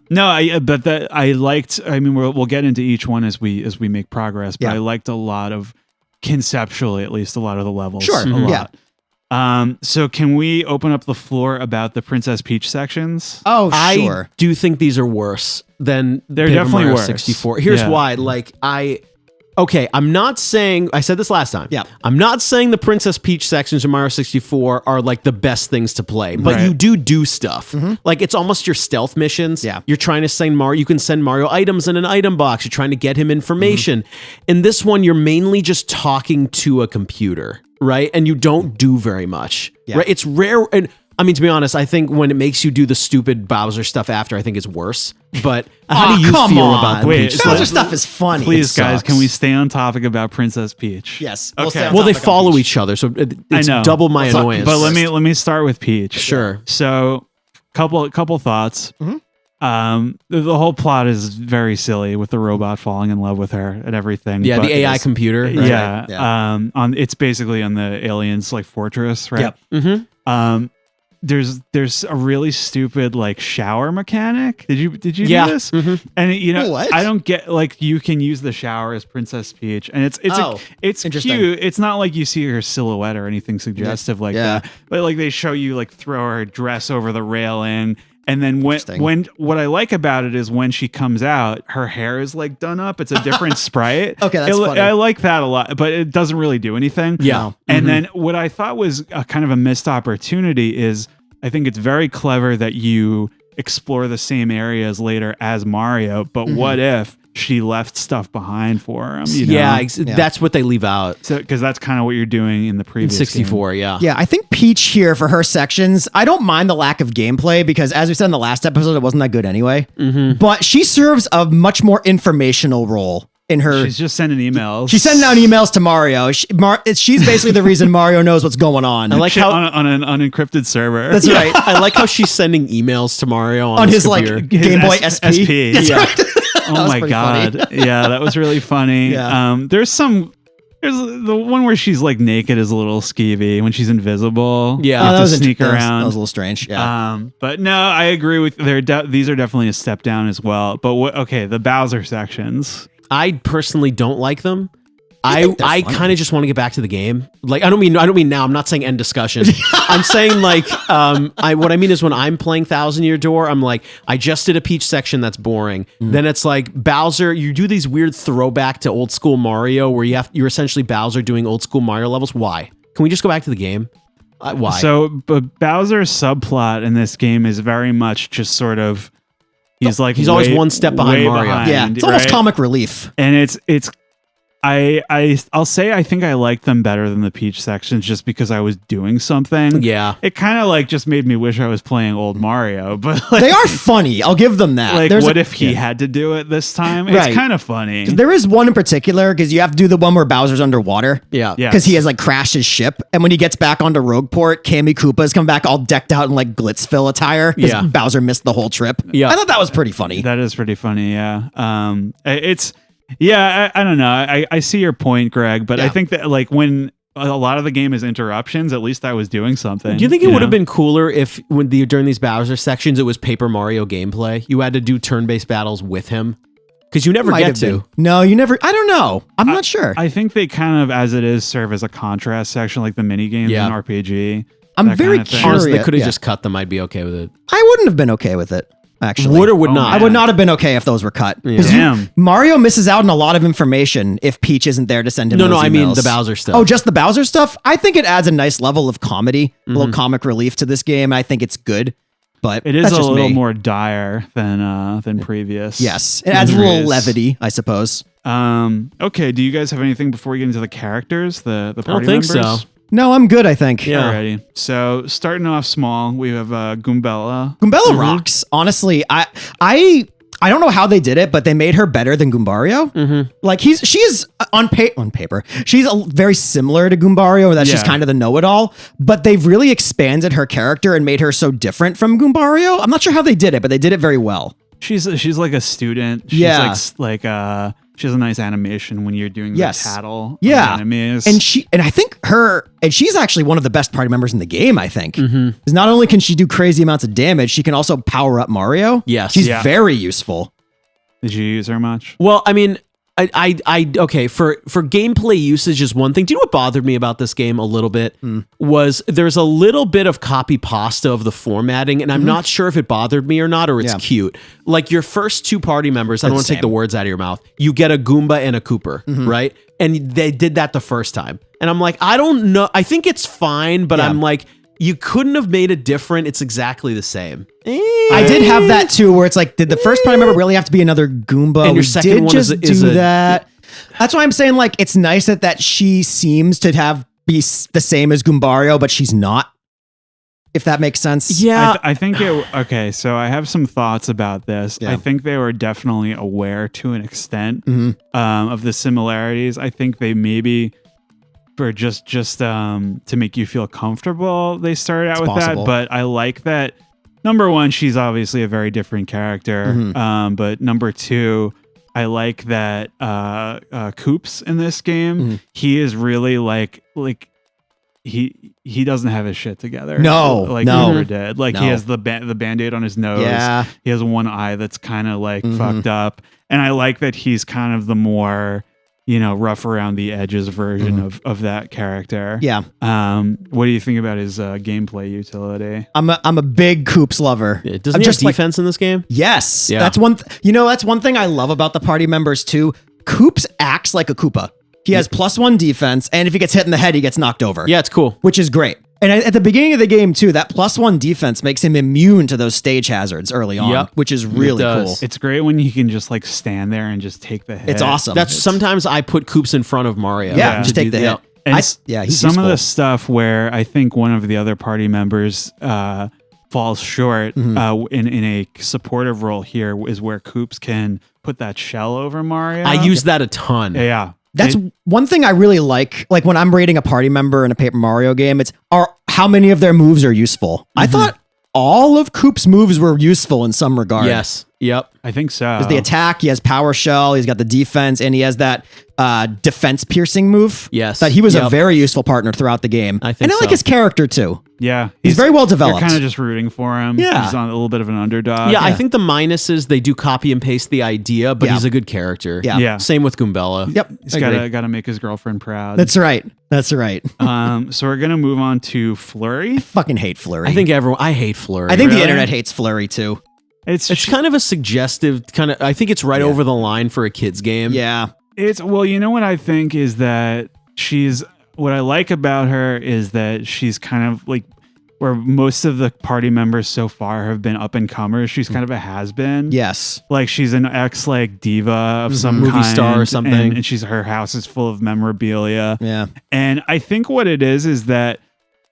liked. I mean, we'll get into each one as we make progress. But I liked a lot of, conceptually at least, a lot of the levels. Sure. A lot. So can we open up the floor about the Princess Peach sections? Oh, sure. I do think these are worse than they're Paper definitely Mario worse. 64. Here's why. I'm not saying, I said this last time. Yeah. I'm not saying the Princess Peach sections in Mario 64 are like the best things to play, but you do stuff. Like it's almost your stealth missions. Yeah. You're trying to send Mario, you can send Mario items in an item box. You're trying to get him information. In this one, you're mainly just talking to a computer, right? And you don't do very much, right? It's rare. And I mean, to be honest, I think when it makes you do the stupid Bowser stuff after, I think it's worse. But how do you feel about the Peach Bowser stuff is funny. Please, guys, can we stay on topic about Princess Peach? Yes. Okay. Well, they follow each other, so it's double my annoyance. But let me start with Peach. Sure. So, couple thoughts. The whole plot is very silly with the robot falling in love with her and everything. Yeah, the AI computer. Right? Yeah. It's basically on the aliens like fortress, right? Yep. There's a really stupid like shower mechanic. Did you do this? And What? I don't get, like, you can use the shower as Princess Peach, and it's interesting. cute. It's not like you see her silhouette or anything suggestive like that. But like they show you like throw her dress over the railing. And then when what I like about it is when she comes out, her hair is like done up. It's a different sprite. Okay, that's funny. I like that a lot, but it doesn't really do anything. Yeah. And then what I thought was a kind of a missed opportunity is I think it's very clever that you explore the same areas later as Mario, but what if she left stuff behind for him? That's what they leave out. So, because that's kind of what you're doing in the previous 64, game. Yeah, I think Peach here for her sections, I don't mind the lack of gameplay because as we said in the last episode, it wasn't that good anyway. But she serves a much more informational role in her. She's just sending emails. She's sending out emails to Mario. She's basically the reason Mario knows what's going on. I like how on an unencrypted server. That's right. I like how she's sending emails to Mario on his like computer. Game Boy SP. That's right. Oh my god. Yeah, that was really funny. Yeah. There's the one where she's like naked is a little skeevy when she's invisible. Yeah. You have that to was sneak around. That was a little strange. Yeah. But no, I agree with these are definitely a step down as well. But the Bowser sections. I personally don't like them. I kind of just want to get back to the game. Like I don't mean now. I'm not saying end discussion. I'm saying like what I mean is when I'm playing Thousand Year Door, I'm like I just did a Peach section that's boring. Then it's like Bowser. You do these weird throwback to old school Mario where you're essentially Bowser doing old school Mario levels. Why? Can we just go back to the game? Why? So, but Bowser's subplot in this game is very much just sort of he's always one step behind Mario. It's almost comic relief. And it's I'll say I think I like them better than the Peach sections just because I was doing something. Yeah. It kind of like just made me wish I was playing old Mario, but like, they are funny. I'll give them that. Like, what if he had to do it this time? It's kind of funny. There is one in particular because you have to do the one where Bowser's underwater. Yeah. Because he has like crashed his ship. And when he gets back onto Rogueport, Kammy Koopa's come back all decked out in like Glitzville attire because Bowser missed the whole trip. Yeah. I thought that was pretty funny. That is pretty funny. Yeah. I don't know. I see your point, Greg, but I think that like when a lot of the game is interruptions, at least I was doing something. Do you think it would have been cooler if during these Bowser sections, it was Paper Mario gameplay? You had to do turn-based battles with him? Because you never get to. No, you never. I don't know. I'm not sure. I think they kind of, as it is, serve as a contrast section, like the mini games in RPG. I'm very curious. Honestly, they could have just cut them. I'd be okay with it. I wouldn't have been okay with it. Actually, would or would not? I would not have been okay if those were cut. Damn. Mario misses out on a lot of information if Peach isn't there to send him. No, I mean the Bowser stuff. Oh, just the Bowser stuff. I think it adds a nice level of comedy, a little comic relief to this game. I think it's good. but it is that's a just little me. more dire than previous. Yes, it adds a little levity, I suppose. Okay, do you guys have anything before we get into the characters, the party I don't think members? so. No, I'm good, I think. Yeah. Alrighty. So starting off small, we have Goombella. Goombella rocks. Honestly, I don't know how they did it, but they made her better than Goombario. Mm-hmm. Like she's on paper, she's very similar to Goombario, that she's Yeah. kind of the know-it-all. But they've really expanded her character and made her so different from Goombario. I'm not sure how they did it, but they did it very well. She's like a student. She's Yeah. like she has a nice animation when you're doing Yes. the tattle. Yeah. Of enemies. And I think she's actually one of the best party members in the game, I think. Mm-hmm. Because not only can she do crazy amounts of damage, she can also power up Mario. Yes. She's Yeah. very useful. Did you use her much? Well, I mean, okay, for gameplay usage is one thing. Do you know what bothered me about this game a little bit? Was there's a little bit of copy pasta of the formatting, and I'm not sure if it bothered me or not, or it's Yeah. cute. Like your first two party members, I They're don't the want to take same. the words out of your mouth. You get a Goomba and a Cooper, right? And they did that the first time. And I'm like, I don't know. I think it's fine, but Yeah. I'm like, you couldn't have made it different. It's exactly the same. I did have that too, where it's like, did the first party member really have to be another Goomba? And your We second did one just is do a- that. That's why I'm saying, like, it's nice that she seems to be the same as Goombario, but she's not. If that makes sense. Yeah. I think it. Okay, so I have some thoughts about this. Yeah. I think they were definitely aware to an extent Mhm. of the similarities. I think they maybe for just to make you feel comfortable, they started out It's with possible. that. But I like that. Number one, she's obviously a very different character. Mhm. But number two, I like that Koops in this game. Mhm. He is really like he doesn't have his shit together. No, like no. he never did. Like he No. has the Band-Aid on his nose. Yeah. He has one eye that's kind of like Mhm. fucked up. And I like that he's kind of the more, rough around the edges version of that character. Yeah. What do you think about his gameplay utility? I'm a big Koops lover. Doesn't I'm he have just like- defense in this game? Yes. Yeah. That's that's one thing I love about the party members too. Koops acts like a Koopa. He has +1 defense, and if he gets hit in the head, he gets knocked over. Yeah, it's cool. Which is great. And at the beginning of the game too, that +1 defense makes him immune to those stage hazards early on, Yep. which is really does. cool. It's great when you can just like stand there and just take the hit. It's awesome. That's sometimes I put Koops in front of Mario. Yeah, to just do take the that. hit. And He's some useful. of the stuff where I think one of the other party members falls short in a supportive role here is where Koops can put that shell over Mario. I use that a ton. Yeah. That's one thing I really like. Like when I'm rating a party member in a Paper Mario game, it's how many of their moves are useful. I thought all of Koops' moves were useful in some regard. Yes. Yep. I think so. There's the attack, he has Power Shell, he's got the defense, and he has that defense piercing move. Yes. That he was a Yep. very useful partner throughout the game. I think and I like so. his character too. Yeah. He's very well developed. You're kind of just rooting for him. Yeah. He's on a little bit of an underdog. Yeah, I think the minuses they do copy and paste the idea, but Yeah. he's a good character. Yeah. Yeah. Same with Goombella. Yep. He's Agreed. got to make his girlfriend proud. That's right. That's right. So we're going to move on to Flurry. Fucking hate Flurry. I hate Flurry. I think Really? the internet hates Flurry too. it's kind of a suggestive kind of. I think it's right over the line for a kid's game. Yeah. Well, you know what I think is that what I like about her is that she's kind of like where most of the party members so far have been up and comers. She's kind of a has-been. Yes. Like she's an ex like diva of some Movie kind, star or something. and her house is full of memorabilia. Yeah. And I think what it is that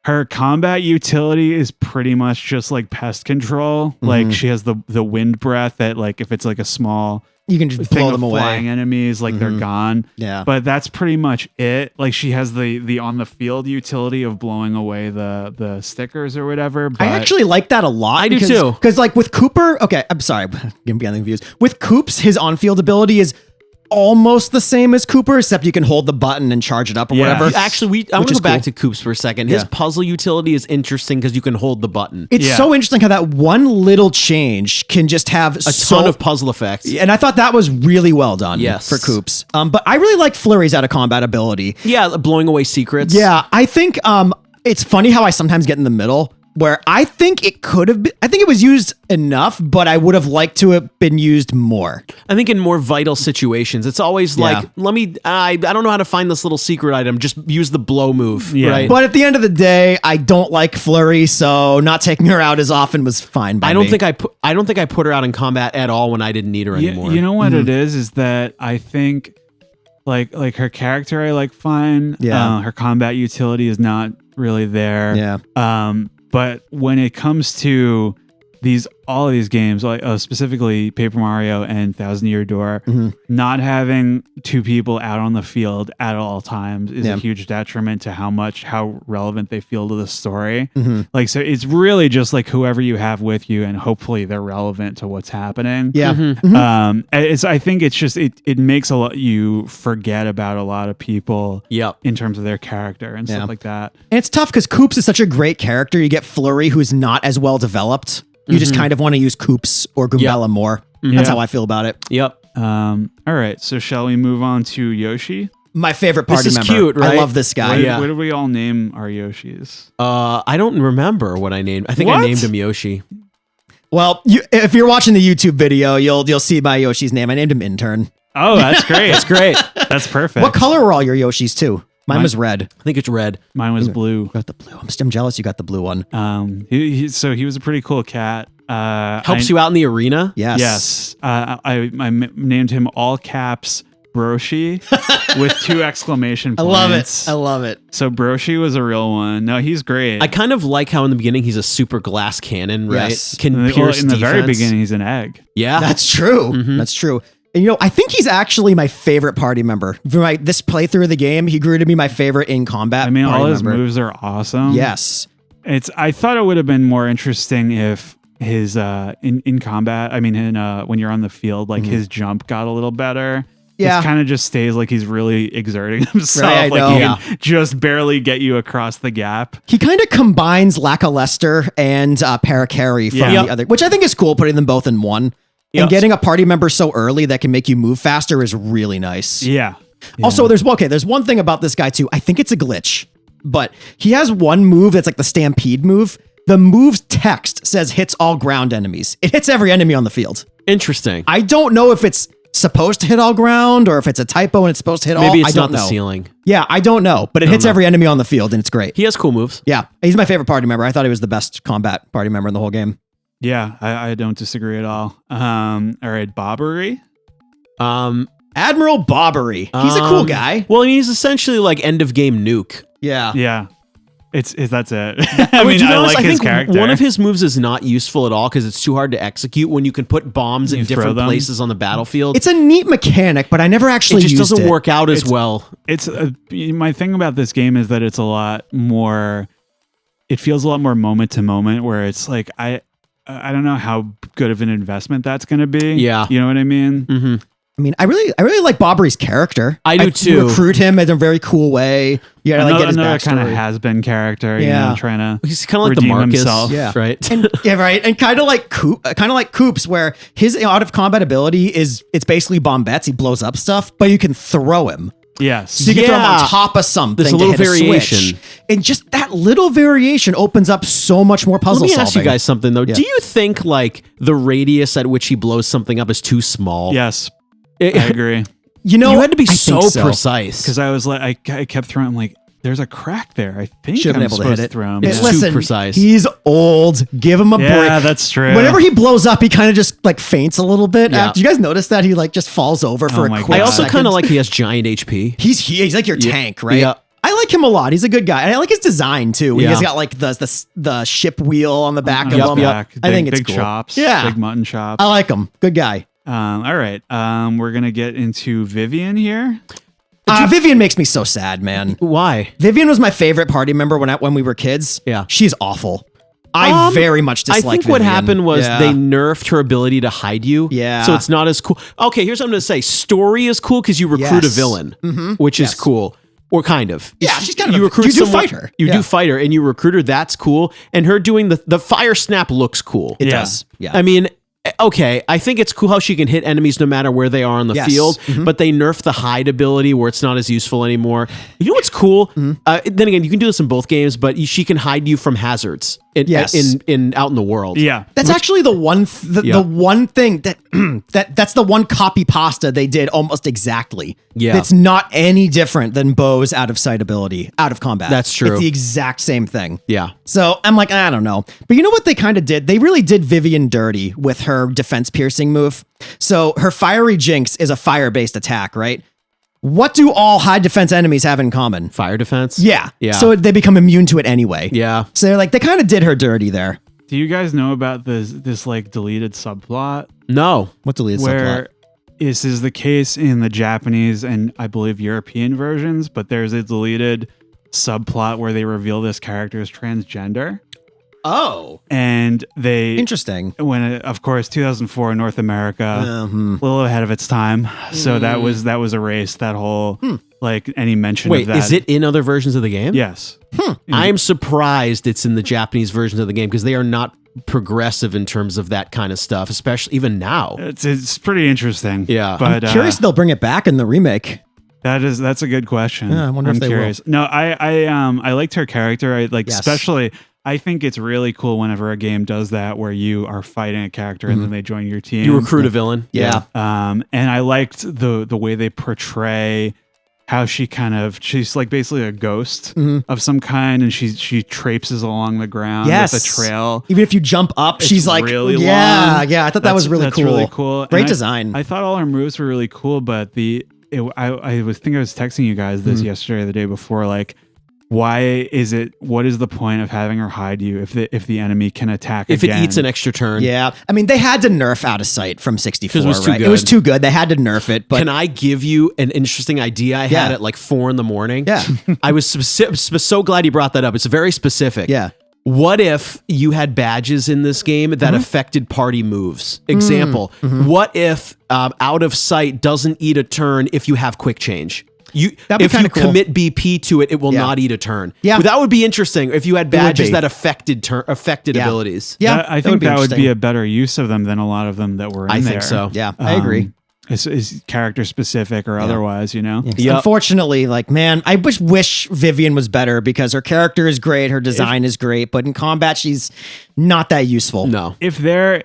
her combat utility is pretty much just like pest control. Like she has the wind breath that like if it's like a small You can just thing blow of them away. flying enemies, like they're gone. Yeah. But that's pretty much it. Like she has the on the field utility of blowing away the stickers or whatever. But I actually like that a lot. I do too. Because like with Cooper, okay, I'm sorry, I'm getting confused. With Koops, his on-field ability is almost the same as Cooper, except you can hold the button and charge it up or Yeah. whatever. Actually, I want to is go back cool. to Koops for a second. His Yeah. puzzle utility is interesting because you can hold the button. It's Yeah. so interesting how that one little change can just have A ton of puzzle effects. and I thought that was really well done Yes. for Koops. But I really like Flurry's out of combat ability. Yeah, blowing away secrets. Yeah, I think it's funny how I sometimes get in the middle. where I think it could have been, I think it was used enough, but I would have liked to have been used more. I think in more vital situations, it's always like, I don't know how to find this little secret item. Just use the blow move, right? But at the end of the day, I don't like Flurry, so not taking her out as often was fine by me. I don't think I put her out in combat at all when I didn't need her anymore. You know what it is that I think like her character I like fine. Yeah. Her combat utility is not really there. Yeah. But when it comes to all of these games, like specifically Paper Mario and Thousand Year Door, not having two people out on the field at all times is a huge detriment to how relevant they feel to the story. Like, so it's really just like whoever you have with you, and hopefully they're relevant to what's happening. Yeah. I think it's just it makes you forget about a lot of people. In terms of their character and stuff like that. And it's tough because Koops is such a great character. You get Flurry, who's not as well developed. You just kind of want to use Koops or Goombella more. That's how I feel about it. All right. So shall we move on to Yoshi? My favorite party member. This is cute, right? I love this guy. What did we all name our Yoshis? I don't remember what I named. I think I named him Yoshi. Well, if you're watching the YouTube video, you'll see my Yoshi's name. I named him Intern. Oh, that's great. That's great. That's perfect. What color were all your Yoshis too? Mine was red. I think it's red. Mine was blue. You got the blue. I'm jealous you got the blue one. So he was a pretty cool cat. Helps you out in the arena? Yes. I named him all caps Broshi with 2 exclamation points. I love it. So Broshi was a real one. No, he's great. I kind of like how in the beginning he's a super glass cannon, right? Yes. Can pierce in the very defense. beginning, he's an egg. Yeah. That's true. That's true. And I think he's actually my favorite party member. For this playthrough of the game, he grew to be my favorite in combat. I mean, all his member. moves are awesome. Yes. I thought it would have been more interesting if his in combat, I mean when you're on the field, like his jump got a little better. Yeah. It kind of just stays like he's really exerting himself. Right, like he can just barely get you across the gap. He kind of combines Lackluster and Parakarry from the other, which I think is cool, putting them both in one. And getting a party member so early that can make you move faster is really nice. Yeah. Also, there's one thing about this guy too. I think it's a glitch, but he has one move that's like the Stampede move. The move's text says hits all ground enemies. It hits every enemy on the field. Interesting. I don't know if it's supposed to hit all ground or if it's a typo and it's supposed to hit all. Maybe it's I don't not the know. ceiling. Yeah, I don't know, but it hits every enemy on the field and it's great. He has cool moves. Yeah, he's my favorite party member. I thought he was the best combat party member in the whole game. Yeah, I don't disagree at all. All right, Bobbery. Admiral Bobbery. He's a cool guy. Well, I mean, he's essentially like end of game nuke. Yeah. Yeah. That's it. I mean, I like his character. One of his moves is not useful at all because it's too hard to execute when you can put bombs in different places on the battlefield. It's a neat mechanic, but I never actually used it. It just doesn't work out as well. It's my thing about this game is that it's a lot more. It feels a lot more moment to moment, where it's like I don't know how good of an investment that's going to be. Yeah, you know what I mean. Mm-hmm. I mean, I really like Bobbery's character. I do too. Recruit him in a very cool way. Yeah, like get his another backstory. kind of has-been character. You know, trying to he's kind of like the Marcus, himself. right? And kind of like Koops, where his out of combat ability is it's basically bombets. He blows up stuff, but you can throw him. Yes. So you can throw him on top of something. There's a little variation. Switch. And just that little variation opens up so much more puzzle solving. Let me ask you guys something though. Yeah. Do you think like the radius at which he blows something up is too small? Yes. I agree. You had to be so precise. Because I was like, I kept throwing, I'm like, there's a crack there. I think Should have been I'm able to supposed hit it. to throw him. It's too precise. He's old. Give him a break. Yeah, that's true. Whenever he blows up, he kind of just like faints a little bit. Do you guys notice that he like just falls over for a quick I also second? kind of like he has giant HP. He's like your tank, right? Yeah. I like him a lot. He's a good guy. And I like his design too. He's got like the ship wheel on the back of him. I think it's big cool. chops. Yeah. Big mutton chops. I like him. Good guy. All right. We're going to get into Vivian here. Vivian makes me so sad, man. Why? Vivian was my favorite party member when we were kids. Yeah. She's awful. I very much dislike I think Vivian. what happened was they nerfed her ability to hide you. Yeah. So it's not as cool. Okay, here's what I'm going to say. Story is cool because you recruit a villain, which is cool. Or kind of. Yeah, she's kind of. You recruit do someone, fight her. You do fight her, and you recruit her. That's cool. And her doing the fire snap looks cool. It does. Yeah. I mean, okay, I think it's cool how she can hit enemies no matter where they are on the field, but they nerfed the hide ability where it's not as useful anymore. You know what's cool. Then again, you can do this in both games, but she can hide you from hazards in out in the world. Yeah. That's actually the one the one thing that that's the one copy pasta they did almost exactly. Yeah. It's not any different than Bo's out of sight ability, out of combat. That's true. It's the exact same thing. Yeah. So I'm like, I don't know. But you know what they kind of did? They really did Vivian dirty with her defense piercing move. So her fiery jinx is a fire-based attack, right? What do all high defense enemies have in common? Fire defense? Yeah. Yeah. So they become immune to it anyway. Yeah. So they're like, they kind of did her dirty there. Do you guys know about this like deleted subplot No. What deleted where subplot? this is the case in the Japanese and I believe European versions, but there's a deleted subplot where they reveal this character is transgender. Oh, And they interesting. when of course 2004 in North America, a little ahead of its time. So that was erased. That whole like any mention Wait, of that. is it in other versions of the game? Yes. I am surprised it's in the Japanese versions of the game because they are not progressive in terms of that kind of stuff, especially even now. It's pretty interesting. Yeah. But Curious if they'll bring it back in the remake. that's a good question. Yeah, I wonder if they will. curious. No, I liked her character. I like Yes. especially I think it's really cool whenever a game does that where you are fighting a character and then they join your team. You recruit a villain. Yeah. And I liked the way they portray how she's like basically a ghost of some kind, and she traipses along the ground with a trail. Even if you jump up, It's she's like, really yeah, long. yeah. I thought that was really That's cool. really cool. Great And design. I thought all her moves were really cool, but I was texting you guys this yesterday or the day before, like, what is the point of having her hide you if the enemy can attack If again? it eats an extra turn. Yeah. I mean, they had to nerf Out of Sight from 64, 'Cause it was too right? good. It was too good. They had to nerf it. But Can I give you an interesting idea I had at like 4 a.m? Yeah. I was so glad you brought that up. It's very specific. yeah. What if you had badges in this game that affected party moves? Example, what if Out of Sight doesn't eat a turn if you have quick change? That'd be If you kinda cool. commit BP to it, it will Yeah. not eat a turn. Yeah. But that would be interesting if you had badges be. that affected Yeah. abilities. Yeah. I think that would be interesting. a better use of them than a lot of them that were in I there. think so. Yeah, I agree. Is character specific or otherwise, you know? Yeah. Unfortunately, like, man, I wish Vivian was better because her character is great, her design is great, but in combat, she's not that useful. No. If they're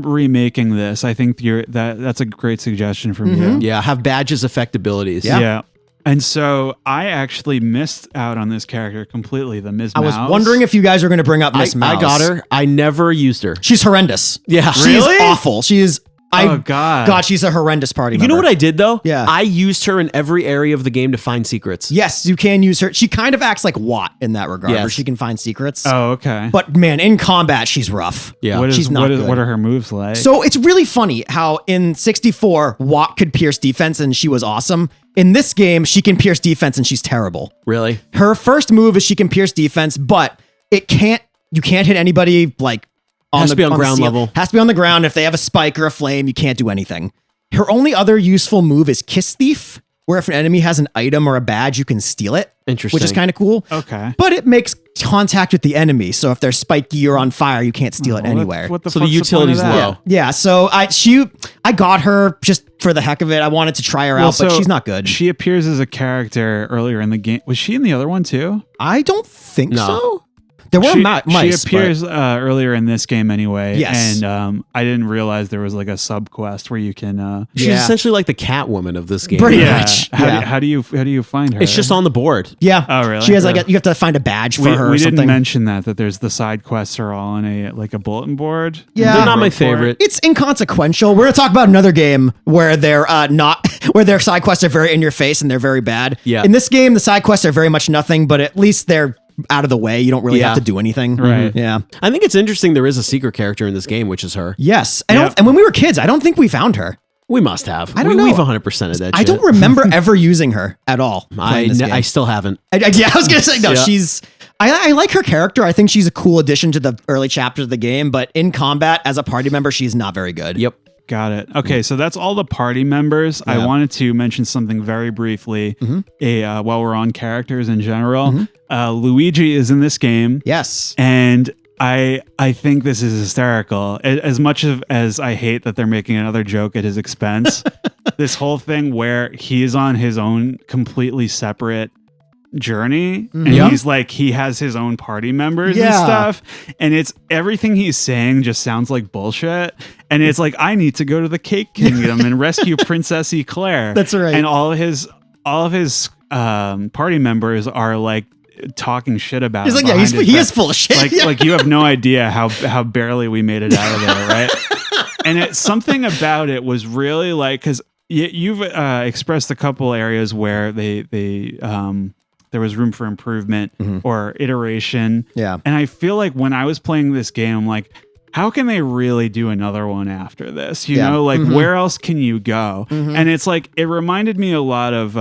remaking this, I think that's a great suggestion from you. Yeah, have badges affect abilities. Yeah. And so I actually missed out on this character completely, the Ms. I was Mouse. wondering if you guys were going to bring up Miss Mouse. I got her. I never used her. She's horrendous. Yeah. She's Really? awful. She is. Oh, God. God, she's a horrendous party You know member. what I did though? Yeah. I used her in every area of the game to find secrets. Yes, you can use her. She kind of acts like Watt in that regard, where Yes. she can find secrets. Oh, okay. But man, in combat, she's rough. Yeah. she's not good. What are her moves like? So it's really funny how in 64, Watt could pierce defense and she was awesome. In this game, she can pierce defense and she's terrible. Really? Her first move is she can pierce defense, but you can't hit anybody like Has to be on the ground ceiling. level. Has to be on the ground. If they have a spike or a flame, you can't do anything. Her only other useful move is Kiss Thief, where if an enemy has an item or a badge, you can steal it. Interesting. Which is kind of cool. Okay. But it makes contact with the enemy. So if they're spiky or on fire, you can't steal it anywhere. What the So the fuck's utility's point of that? low. Yeah, so I got her just for the heck of it. I wanted to try her out, but so she's not good. She appears as a character earlier in the game. Was she in the other one too? I don't think No. so. There were mice. She appears earlier in this game anyway. Yes. And I didn't realize there was like a sub quest where you can. She's Yeah. essentially like the Catwoman of this game. Pretty yeah. much. How, Yeah. how do you find her? It's just on the board. Yeah. Oh, really? She has like you have to find a badge for her. We or didn't something. mention that there's the side quests are all on a bulletin board. Yeah. They're not my Road for it. favorite. It's inconsequential. We're gonna talk about another game where they're not where their side quests are very in your face and they're very bad. Yeah. In this game, the side quests are very much nothing, but at least they're out of the way. You don't really Yeah. have to do anything. Right. Yeah. I think it's interesting there is a secret character in this game, which is her. Yes. Yeah. And when we were kids, I don't think we found her. We must have. I don't know. We've 100% of that I shit. don't remember ever using her at all. playing this game. I still haven't. Yeah, I was gonna say no. Yeah. She's. I like her character. I think she's a cool addition to the early chapters of the game. But in combat, as a party member, she's not very good. Yep. Got it. Okay, so that's all the party members. I Yeah. wanted to mention something very briefly. While we're on characters in general, Luigi is in this game. Yes. And I think this is hysterical. As much as I hate that they're making another joke at his expense, this whole thing where he is on his own completely separate journey, and Yep. he's like, he has his own party members and Yeah. stuff, and it's everything he's saying just sounds like bullshit. And it's like, I need to go to the Cake Kingdom and rescue Princess Eclair. That's right. And all of his party members are like talking shit about He's him like, yeah, behind his he back. is full of shit. Like you have no idea how barely we made it out of there, right? And it's something about it was really like, because you've expressed a couple areas where there was room for improvement or iteration. Yeah. And I feel like when I was playing this game, I'm like, how can they really do another one after this? You Yeah. know, like where else can you go? And it's like, it reminded me a lot of,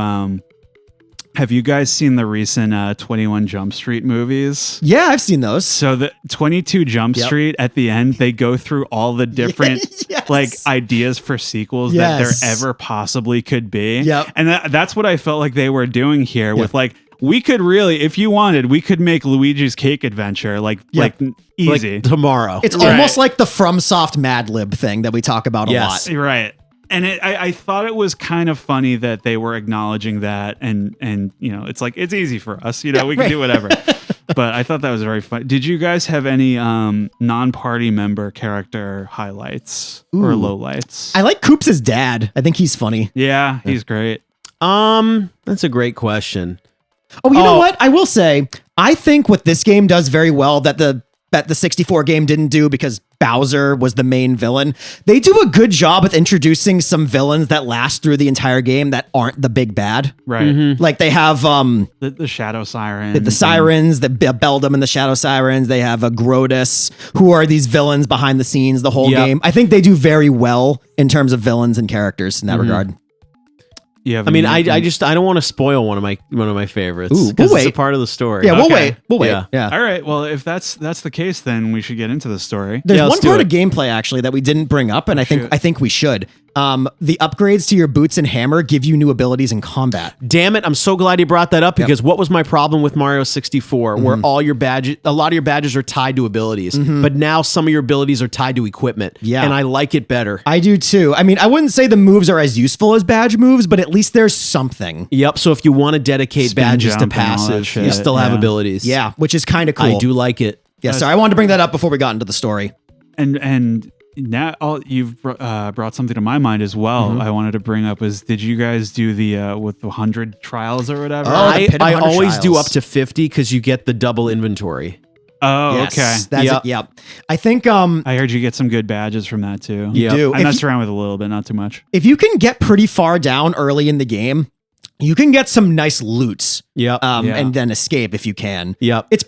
have you guys seen the recent 21 Jump Street movies? Yeah, I've seen those. So the 22 Jump Yep. Street, at the end, they go through all the different Yes. like ideas for sequels Yes. that there ever possibly could be. Yep. And that's what I felt like they were doing here with like, we could really, if you wanted, we could make Luigi's Cake Adventure like easy. Like tomorrow. It's Right. almost like the FromSoft Mad Lib thing that we talk about a Yes. lot. Right. And I thought it was kind of funny that they were acknowledging that, and you know, it's like, it's easy for us, you know, we can do whatever. But I thought that was very fun. Did you guys have any non-party member character highlights or lowlights? I like Coops' dad. I think he's funny. Yeah, he's great. That's a great question. Oh, you know what? I will say, I think what this game does very well that the 64 game didn't do, because Bowser was the main villain. They do a good job with introducing some villains that last through the entire game that aren't the big bad. Right. Like they have The Shadow Siren. the Sirens, the Beldum and the Shadow Sirens. They have a Grotus, who are these villains behind the scenes the whole Yep. game. I think they do very well in terms of villains and characters in that regard. Yeah, I mean, I don't want to spoil one of my favorites. Ooh, 'cause we'll it's a wait. part of the story. Yeah, we'll Okay. wait. We'll wait. Yeah. Yeah. All right. Well, if that's the case, then we should get into the story. There's Yeah, one let's do part it. of gameplay actually that we didn't bring up, and I shoot. think we should. The upgrades to your boots and hammer give you new abilities in combat. Damn it! I'm so glad you brought that up, because what was my problem with Mario 64, where all your badges, a lot of your badges are tied to abilities, but now some of your abilities are tied to equipment. Yeah. and I like it better. I do too. I mean, I wouldn't say the moves are as useful as badge moves, but at least there's something. Yep. So if you want to dedicate Spin badges to jump and all that passive, shit, you still have yeah. abilities. Yeah, which is kind of cool. I do like it. Yeah, sorry, I wanted to bring that up before we got into the story. And now you've brought something to my mind as well. I wanted to bring up is, did you guys do the with the 100 trials or whatever? Oh, the I Pit of 100 always do trials. up to 50 because you get the double inventory. Oh, Yes, okay. That's Yep. it. Yep. I think I heard you get some good badges from that too. Yeah. do. I If messed you- around with it a little bit, not too much. if you can get pretty far down early in the game, you can get some nice loots. Yep. Yeah. And then escape if you can. Yep. It's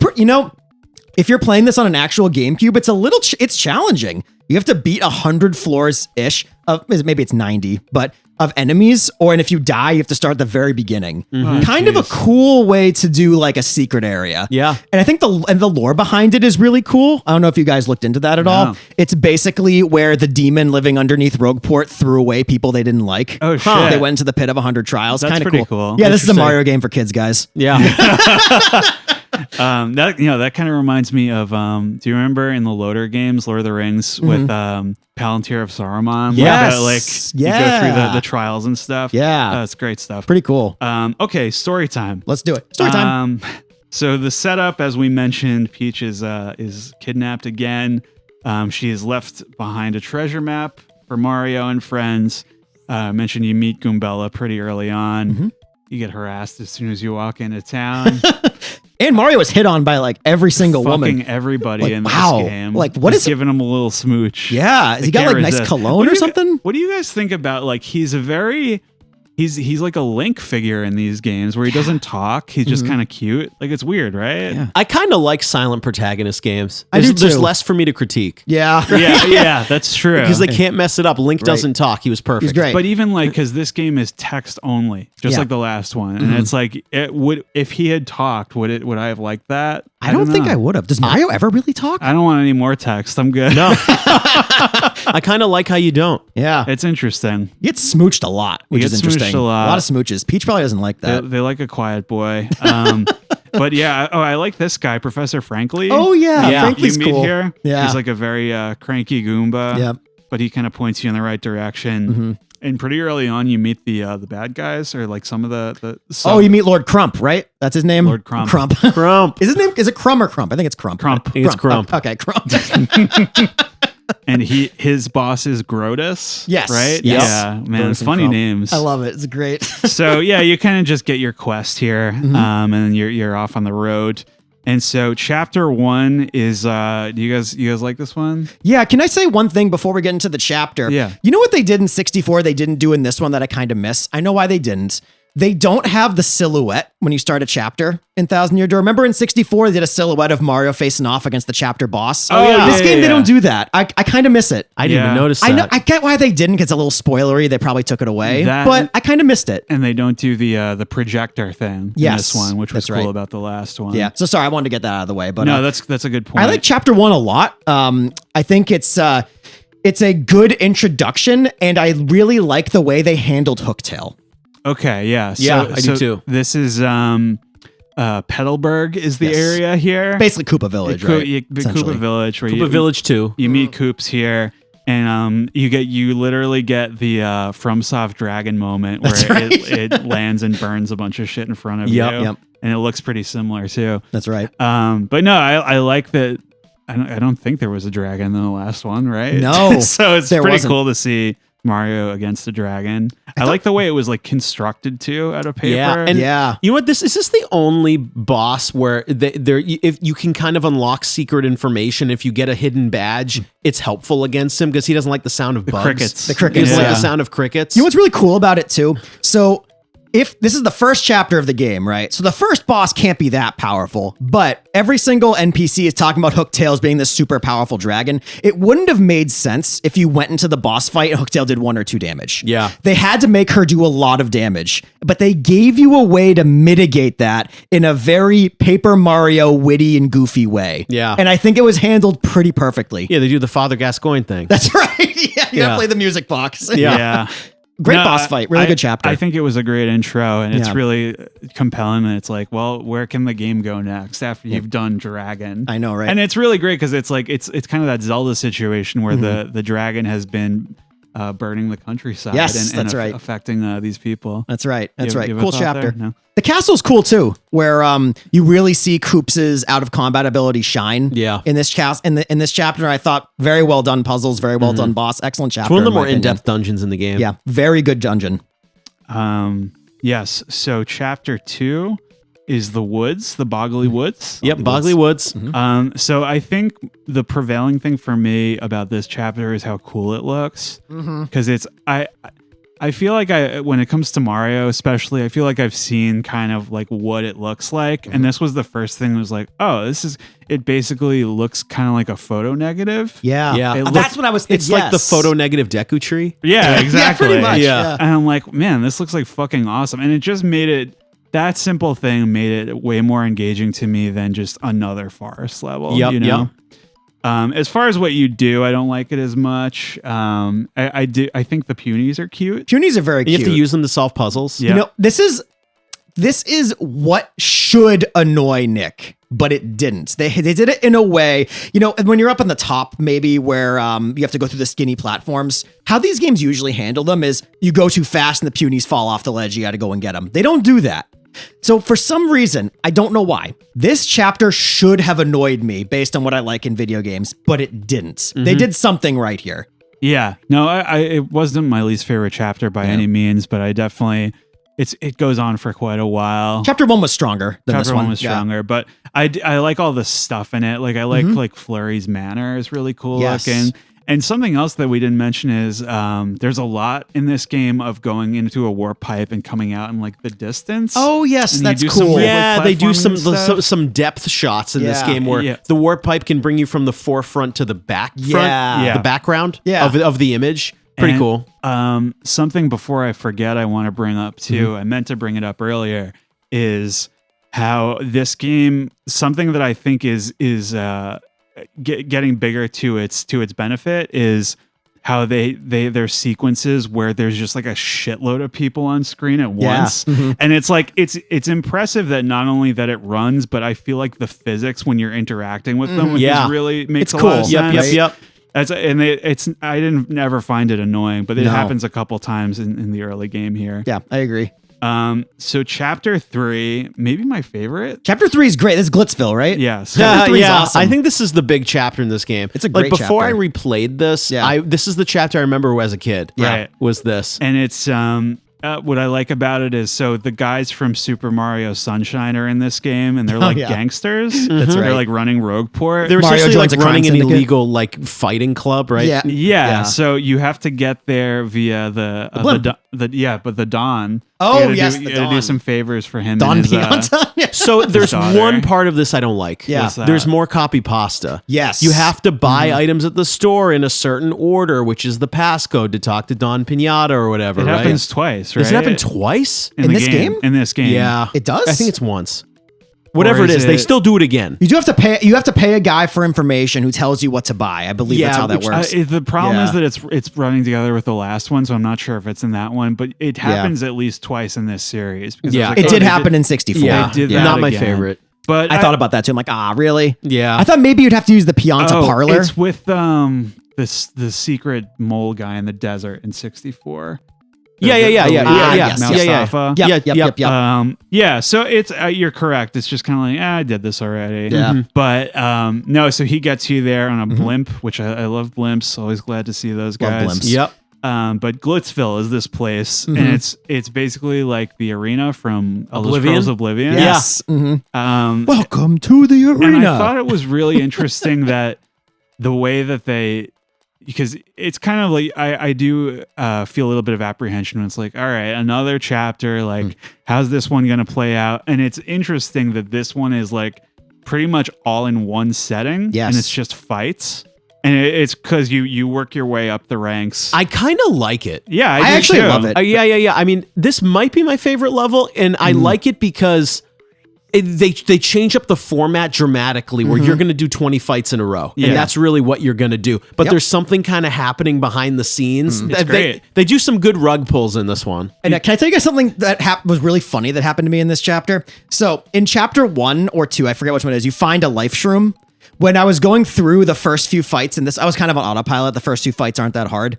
if you're playing this on an actual GameCube, it's a little it's challenging. You have to beat 100 floors ish of, maybe it's 90, but of enemies, and if you die, you have to start at the very beginning. Kind of a jeez. cool way to do like a secret area. Yeah. And I think the lore behind it is really cool. I don't know if you guys looked into that at all. No. It's basically where the demon living underneath Rogueport threw away people they didn't like. Oh, shit. They went into the pit of 100 trials. That's Kind of pretty cool. Yeah, this is a Interesting. Mario game for kids, guys. Yeah. That kind of reminds me of do you remember in the Loader games, Lord of the Rings, with Palantir of Saruman? Yes. You go Yeah. through the trials and stuff. Yeah. That's great stuff. Pretty cool. Okay, story time. Let's do it. Story time. So the setup, as we mentioned, Peach is kidnapped again. She is left behind a treasure map for Mario and friends. Mentioned you meet Goombella pretty early on. You get harassed as soon as you walk into town. And Mario was hit on by like every single Fucking woman. everybody Like, in wow. this game. Like, what Just is- giving him a little smooch? Yeah. Has They he got can't like nice resist. cologne What do or you something? What do you guys think about, like, he's a very he's like a Link figure in these games where he doesn't talk. He's just kind of cute. Like, it's weird, right? Yeah. I kind of like silent protagonist games. I do There's too. less for me to critique Yeah. Yeah, that's true. because they can't mess it up. Link doesn't talk. He was perfect. He's great. But even like, because this game is text only, just Yeah. like the last one, and it's like, it would, if he had talked, would I have liked that? I don't think know. I would have. Does Mario ever really talk? I don't want any more text. I'm good. No. I kind of like how you don't. Yeah. It's interesting. He gets smooched a lot, which He is gets interesting. smooched a lot. of smooches. Peach probably doesn't like that. They like a quiet boy. But yeah, I like this guy, Professor Franklin. Oh, yeah. Yeah. Frankly's You meet cool. here. Yeah. He's like a very cranky Goomba. Yep. But he kind of points you in the right direction. and pretty early on, you meet the bad guys, or like some of the. Oh, you meet Lord Crump, right? That's his name. Lord Crump. Crump. Is his name? Is it Crump or Crump? I think it's Crump. Crump. I think it's Crump. Okay, Crump. And his boss is Grotus. Yes. Right? Yes. Yeah. Man, it's Grotus and funny Crump. names. I love it. It's great. So yeah, you kind of just get your quest here, and then you're off on the road. And so chapter 1 is do you guys like this one? Yeah, can I say one thing before we get into the chapter? Yeah. You know what they did in 64 they didn't do in this one that I kind of miss? I know why they didn't. They don't have the silhouette when you start a chapter in Thousand Year Door. Remember in 64 they did a silhouette of Mario facing off against the chapter boss? Oh, yeah. This game they don't do that. I kind of miss it. I didn't even notice that. I know. I get why they didn't, because it's a little spoilery. They probably took it away, but I kind of missed it. And they don't do the projector thing in this one, which was that's cool right. about the last one. Yeah. So sorry, I wanted to get that out of the way. But No, that's a good point. I like chapter 1 a lot. I think it's a good introduction, and I really like the way they handled Hooktail. Okay, yeah. Yeah, I do too. This is Petalburg is the Yes. area here. Basically, Koopa Village, right? The Essentially. Koopa Village, where Koopa Village 2. you meet Koops here, and you literally get the FromSoft Dragon moment where it lands and burns a bunch of shit in front of you, Yep. and it looks pretty similar too. That's right. But no, I like that. I don't think there was a dragon in the last one, right? No, So it's there pretty wasn't. cool to see Mario against a dragon. I like the way it was like constructed too out of paper. Yeah, and Yeah. you know what? Is this the only boss where if you can kind of unlock secret information? If you get a hidden badge, it's helpful against him because he doesn't like the sound of bugs. crickets. The He crickets. doesn't like the Yeah. sound of crickets. You know what's really cool about it too? So if this is the first chapter of the game, right? So the first boss can't be that powerful, but every single NPC is talking about Hooktail as being this super powerful dragon. It wouldn't have made sense if you went into the boss fight and Hooktail did 1 or 2 damage. Yeah. They had to make her do a lot of damage, but they gave you a way to mitigate that in a very Paper Mario witty and goofy way. Yeah. And I think it was handled pretty perfectly. Yeah, they do the Father Gascoigne thing. That's right. Yeah, you gotta Yeah. play the music box. Yeah. Great No, boss fight. Really good chapter. I think it was a great intro, and it's Yeah. really compelling. And it's like, well, where can the game go next after you've done Dragon? I know, right? And it's really great because it's like it's kind of that Zelda situation where the dragon has been burning the countryside. Yes, and that's right. affecting these people. That's right. That's You right. have a Cool thought chapter. there? No? The castle's cool too, where you really see Koops' out of combat ability shine. Yeah. In this in this chapter, I thought very well done puzzles, very well done boss, excellent chapter. It's one of the in my more opinion. in-depth dungeons in the game. Yeah, very good dungeon. Yes. So chapter 2 is the woods, the Boggly Woods. Yep, Boggly Woods. So I think the prevailing thing for me about this chapter is how cool it looks, because it's I feel like when it comes to Mario especially, I feel like I've seen kind of like what it looks like, and this was the first thing that was like, oh, it basically looks kind of like a photo negative. Yeah, Yeah. That's Look, what I was thinking. It's like the photo negative Deku tree. Yeah, exactly. Yeah, pretty much. Yeah. Yeah. And I'm like, man, this looks like fucking awesome, and it just made it. That simple thing made it way more engaging to me than just another forest level. Yep, You know? As far as what you do, I don't like it as much. I think the punies are cute. Punies are very You cute. have to use them to solve puzzles. Yeah. You know, this is what should annoy Nick, but it didn't. They did it in a way, you know, when you're up on the top, maybe where you have to go through the skinny platforms. How these games usually handle them is you go too fast and the punies fall off the ledge. You got to go and get them. They don't do that. So for some reason, I don't know why, this chapter should have annoyed me based on what I like in video games, but it didn't. They did something right here. Yeah. No, it wasn't my least favorite chapter by any means, but I definitely it goes on for quite a while. Chapter 1 was stronger than this Chapter one. one was Yeah. stronger, but I like all the stuff in it. Like I like Flurry's manor is really cool Yes. looking. And something else that we didn't mention is there's a lot in this game of going into a warp pipe and coming out in like the distance. Oh yes, And you that's do some cool. weird, Yeah, like, they do platforming and stuff. some depth shots in this Yeah. game where Yeah. the warp pipe can bring you from the forefront to the back front, Yeah. the background Yeah. of the image. Pretty And, cool. Something before I forget I want to bring up too, I meant to bring it up earlier, is how this game, something that I think is getting bigger to its benefit is how there's sequences where there's just like a shitload of people on screen at once. And it's like it's impressive that not only that it runs, but I feel like the physics when you're interacting with them Yeah. is really makes It's a cool. lot of Yep, sense. yep. I didn't never find it annoying, but it happens a couple times in the early game here. Yeah, I agree. So chapter 3, maybe my favorite. Chapter 3 is great. This is Glitzville, right? Yes. Chapter 3 is awesome. I think this is the big chapter in this game. It's a great before chapter. I replayed this, Yeah. this is the chapter I remember as a kid. Right. Was this. And it's what I like about it is so the guys from Super Mario Sunshine are in this game, and they're like gangsters. That's They're right. like running Rogueport. They're Mario essentially like joins a crime running an syndicate. illegal like fighting club, right? Yeah. Yeah, so you have to get there via the Don. Oh, You gotta yes, do, the you gotta do Don. some favors for him. Don and his, Pianta? Yeah. So there's daughter. one part of this I don't like. Yeah. What's that? There's more copy pasta. Yes. You have to buy items at the store in a certain order, which is the passcode to talk to Don Pinata or whatever, It right? happens twice, right? Does it happen twice? In the this game? In this game. Yeah. It does? I think it's once. Whatever it is is, they it- still do it again. You do have to pay. You have to pay a guy for information who tells you what to buy. I believe that's Yeah, how that which, works. The problem Yeah. is that it's running together with the last one, so I'm not sure if it's in that one, but it happens at least twice in this series. Because I was Yeah. like, It oh, did they happen in 64. Yeah, did yeah. that not my again. favorite. But I thought about that too. I'm like, really? Yeah. I thought maybe you'd have to use the Pianta parlor. It's with the secret mole guy in the desert in 64. Yeah. yes. Malsafa. Yep. Yeah, so it's you're correct. It's just kind of like, I did this already. Yeah. Mhm. But no, so he gets you there on a blimp, which I love blimps. Always glad to see those Love guys. blimps. Yep. But Glitzville is this place, and it's basically like the arena from Elder Oblivion? Scrolls Oblivion. Yes. Mhm. Welcome to the arena. And I thought it was really interesting that the way that because it's kind of like I do feel a little bit of apprehension when it's like, all right, another chapter, like how's this one going to play out? And it's interesting that this one is like pretty much all in one setting. Yes. And it's just fights. And it's because you work your way up the ranks. I kind of like it. Yeah, I do actually too. love it. Yeah. I mean, this might be my favorite level, and I like it because they change up the format dramatically where you're going to do 20 fights in a row. Yeah. And that's really what you're going to do. But Yep. there's something kind of happening behind the scenes. It's great. They do some good rug pulls in this one. And can I tell you guys something that was really funny that happened to me in this chapter? So in chapter 1 or 2, I forget which one it is, you find a life shroom. When I was going through the first few fights in this, I was kind of on autopilot. The first 2 fights aren't that hard.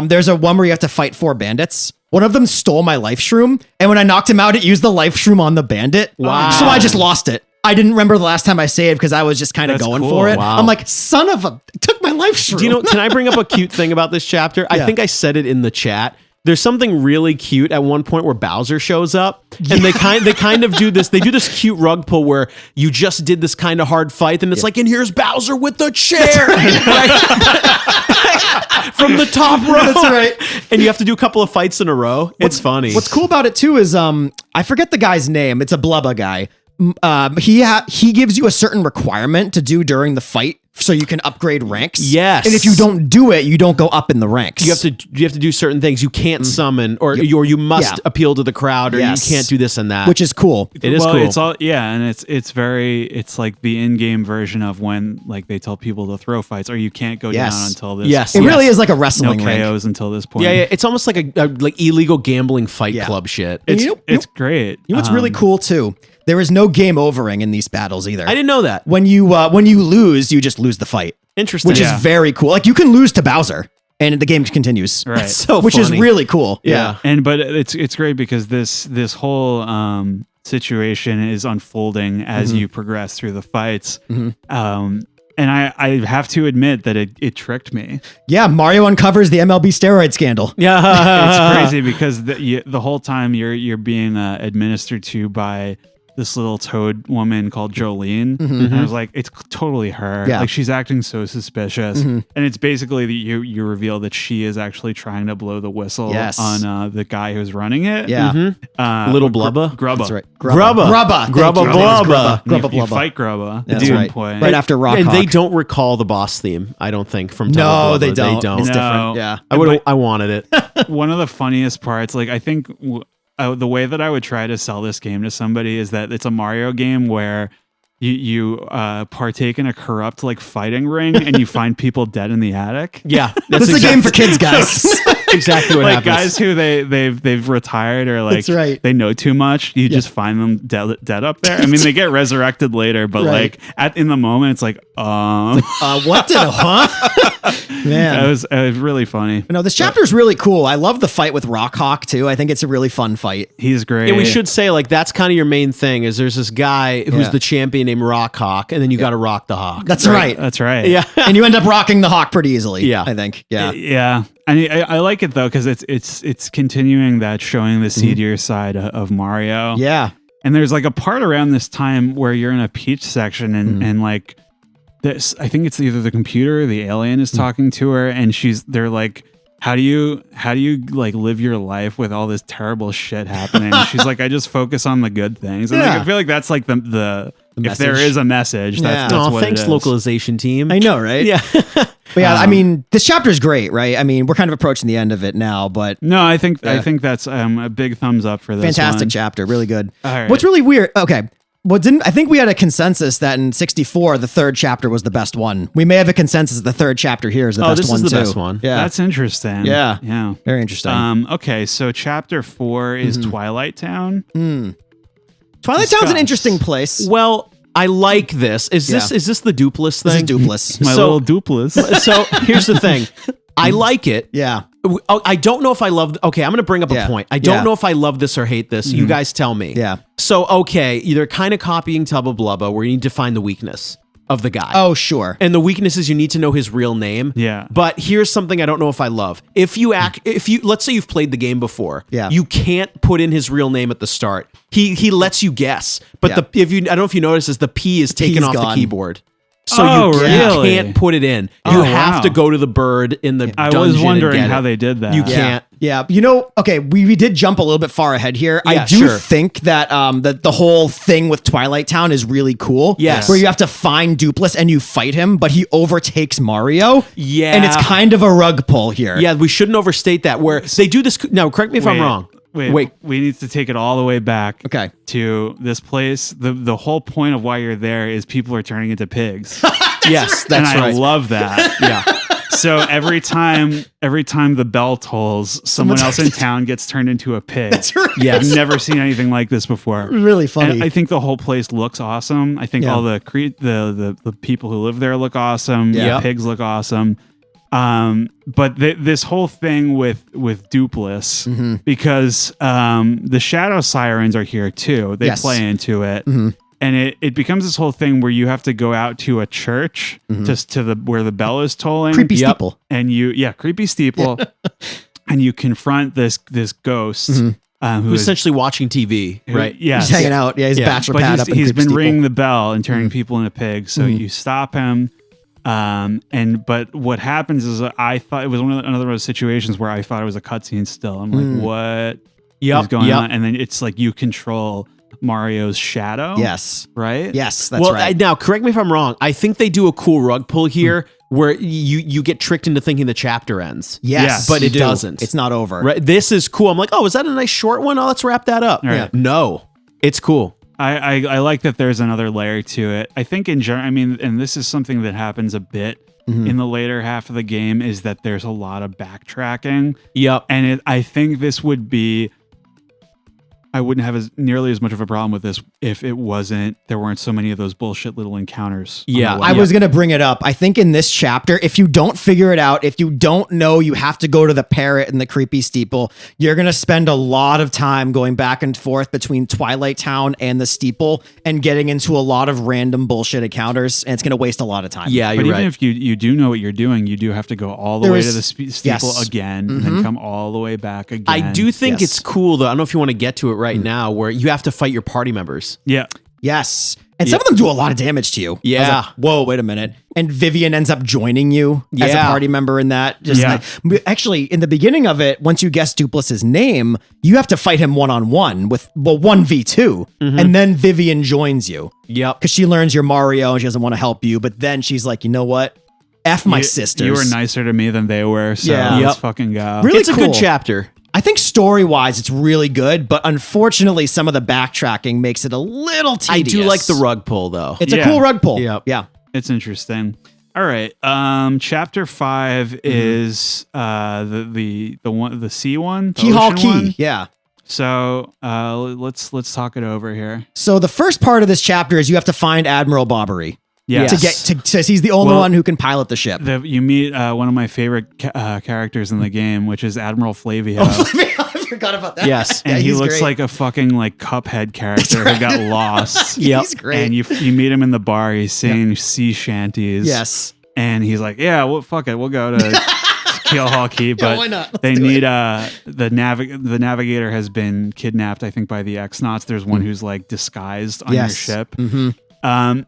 There's a one where you have to fight 4 bandits. One of them stole my life shroom, and when I knocked him out, it used the life shroom on the bandit. Wow. So I just lost it. I didn't remember the last time I saved because I was just kind of That's going cool. for it. Wow. I'm like, son of a, it took my life shroom. Do you know, can I bring up a cute thing about this chapter? I Yeah. think I said it in the chat. There's something really cute at one point where Bowser shows up, and they kind of do this. They do this cute rug pull where you just did this kind of hard fight, and it's like, and here's Bowser with the chair from the top row. That's right. And you have to do a couple of fights in a row. It's funny. What's cool about it too is I forget the guy's name. It's a blubba guy. He gives you a certain requirement to do during the fight so you can upgrade ranks. Yes. And if you don't do it, you don't go up in the ranks. You have to do certain things. You can't summon, or you must Yeah. appeal to the crowd, or Yes. you can't do this and that. which is cool. it is well, cool. it's all and it's like the in-game version of when like they tell people to throw fights, or you can't go Yes. down until this. Yes. It Yes. really is like a No wrestling ring. KOs until this point. yeah. It's almost like a like illegal gambling fight Yeah. club shit. It's You know- it's great. You know what's really cool too? There is no game overing in these battles either. I didn't know that. When you lose, you just lose the fight, Interesting. which Yeah. is very cool. Like you can lose to Bowser, and the game continues. Right. so Which funny. is really cool. Yeah. But it's great because this whole situation is unfolding as you progress through the fights. And I have to admit that it tricked me. Yeah, Mario uncovers the MLB steroid scandal. Yeah. It's crazy because the whole time you're being administered to by this little toad woman called Jolene, and I was like, it's totally her. Yeah. Like she's acting so suspicious, and it's basically that you reveal that she is actually trying to blow the whistle Yes. on the guy who's running it. Yeah. Little Blubba. Grubba. That's right. Grubba. Grubba. Thank Grubba you. His name is Blubba. Grubba You Blubba. fight Grubba. That's at one right. point. Right after Rock And they Hawk. don't recall the boss theme, I don't think, from No, Double Blubba. they don't. It's No. different. Yeah. I wanted it. One of the funniest parts, like I think the way that I would try to sell this game to somebody is that it's a Mario game where you partake in a corrupt like fighting ring and you find people dead in the attic. Yeah. This is a game for kids, guys. exactly what like happens. guys who they've retired or like That's right. they know too much. You just find them dead up there. I mean, they get resurrected later, but Right. like in the moment, it's like, What did Man. it was really funny. No, this chapter is really cool. I love the fight with Rockhawk too. I think it's a really fun fight. He's great. Yeah, we should say like that's kind of your main thing is there's this guy who's Yeah. the champion named Rockhawk, and then you got to rock the hawk. That's right. That's right. Yeah. And you end up rocking the hawk pretty easily. Yeah. I think. Yeah. Yeah. And I like it though because it's continuing that, showing the seedier side of Mario. Yeah. And there's like a part around this time where you're in a Peach section and like this, I think it's either the computer or the alien is talking to her, and they're like, how do you like live your life with all this terrible shit happening? And she's like, I just focus on the good things. And like, Yeah. I feel like that's like the if there message. is a message, Yeah. that's what Thanks, it is. localization team. I know, right? Yeah. But yeah, I mean, this chapter is great, right? I mean, we're kind of approaching the end of it now, but No, I think that's a big thumbs up for this. fantastic one. chapter, really good. All right. What's really weird? Okay. I think we had a consensus that in 64 the third chapter was the best one. We may have a consensus that the third chapter here is the best this one is the too. best one. Yeah. That's interesting. Yeah. Yeah. Very interesting. Okay, so chapter 4 is Twilight Town. Twilight Town's discuss. an interesting place. Well, I like this. Is this the dupless This is thing? Dupless. My So- little dupless. So here's the thing. I like it. Yeah. I don't know if I love. Okay, I'm going to bring up Yeah. a point. I don't Yeah. know if I love this or hate this. You guys tell me. Yeah. So okay, you're kind of copying Tubba Blubba, where you need to find the weakness of the guy. Oh, sure. And the weakness is you need to know his real name. Yeah. But here's something I don't know if I love. If you let's say you've played the game before. Yeah. You can't put in his real name at the start. He lets you guess. But Yeah. I don't know if you notice is the P is taken P's off gone. the keyboard. So Oh, you really? can't put it in. You Oh, have wow. to go to the bird in the I dungeon was wondering and get how it. they did that. You Yeah. can't. Yeah. You know, okay, we did jump a little bit far ahead here. I Yeah, do sure. think that that the whole thing with Twilight Town is really cool. Yes. Where you have to find Dupless and you fight him, but he overtakes Mario. Yeah. And it's kind of a rug pull here. Yeah, we shouldn't overstate that. Where they do this. Now, correct me if I'm wrong. Wait, we need to take it all the way back. Okay. To this place. The whole point of why you're there is people are turning into pigs. Yes, that's and right. I love that. Yeah. So every time the bell tolls, someone else in town gets turned into a pig. That's right. Yes. I've never seen anything like this before. Really funny. And I think the whole place looks awesome. I think Yeah. all the people who live there look awesome. Yeah. The pigs look awesome. But this whole thing with Dupless, Mm-hmm. because the Shadow Sirens are here too. They Yes. play into it. Mm-hmm. And it becomes this whole thing where you have to go out to a church just to where the bell is tolling. Creepy Yep. steeple. And creepy steeple. And you confront this ghost Who's essentially watching TV, right? Yeah. He's hanging out. Yeah, he's Yeah. bachelor But pad up in he's Creepy been Steeple. ringing the bell and turning people into pigs. So you stop him. But what happens is I thought it was another of those situations where I thought it was a cutscene still. I'm like, what is going on? And then it's like you control Mario's shadow. Yes. Right? Yes, that's Well, right. now correct me if I'm wrong. I think they do a cool rug pull here where you get tricked into thinking the chapter ends. Yes, but you it do. doesn't. It's not over. Right? This is cool. I'm like, oh, is that a nice short one? Oh, let's wrap that up. Right. No, it's cool. I like that there's another layer to it. I think in general, I mean, and this is something that happens a bit in the later half of the game, is that there's a lot of backtracking. Yep. And I think this would be, I wouldn't have nearly as much of a problem with this if there weren't so many of those bullshit little encounters. on Yeah, the way. I was going to bring it up. I think in this chapter, if you don't figure it out, if you don't know you have to go to the parrot and the creepy steeple, you're going to spend a lot of time going back and forth between Twilight Town and the steeple and getting into a lot of random bullshit encounters, and it's going to waste a lot of time. Yeah, But you're even right. if you do know what you're doing, you do have to go all the There way is- to the steeple yes. again, and then come all the way back again. I do think Yes. it's cool though. I don't know if you want to get to it right now, where you have to fight your party members. Yeah. Yes. And some of them do a lot of damage to you. I was Yeah. like, whoa, wait a minute. And Vivian ends up joining you as a Yeah. party member in that. Just Yeah. like, actually, in the beginning of it, once you guess Dupless's name, you have to fight him one-on-one with, 1v2. And then Vivian joins you. Yep. Because she learns you're Mario and she doesn't want to help you. But then she's like, you know what? F my sisters. You were nicer to me than they were, so Yeah. let's Yep. fucking go. Really It's a cool. good chapter. I think story-wise, it's really good. But unfortunately, some of the backtracking makes it a little I tedious. do like the rug pull though. It's a Yeah. cool rug pull. Yep. Yeah. It's interesting. All right. Chapter 5 is the C one, the Key Hall ocean Key. one. Yeah. So let's talk it over here. So the first part of this chapter is you have to find Admiral Bobbery. Yes. To get to he's the only one who can pilot the ship. You meet one of my favorite characters in the game, which is Admiral Flavio. I forgot about that. Yes. And he he's looks great. like a fucking like Cuphead character who got lost. He's great. And you meet him in the bar. He's singing sea shanties. Yes. And he's like, yeah, well, fuck it. We'll go to Keel Hall Key. But why not? they need the navigator has been kidnapped, I think, by the X-Nauts. There's one who's like disguised on your ship. Mm-hmm.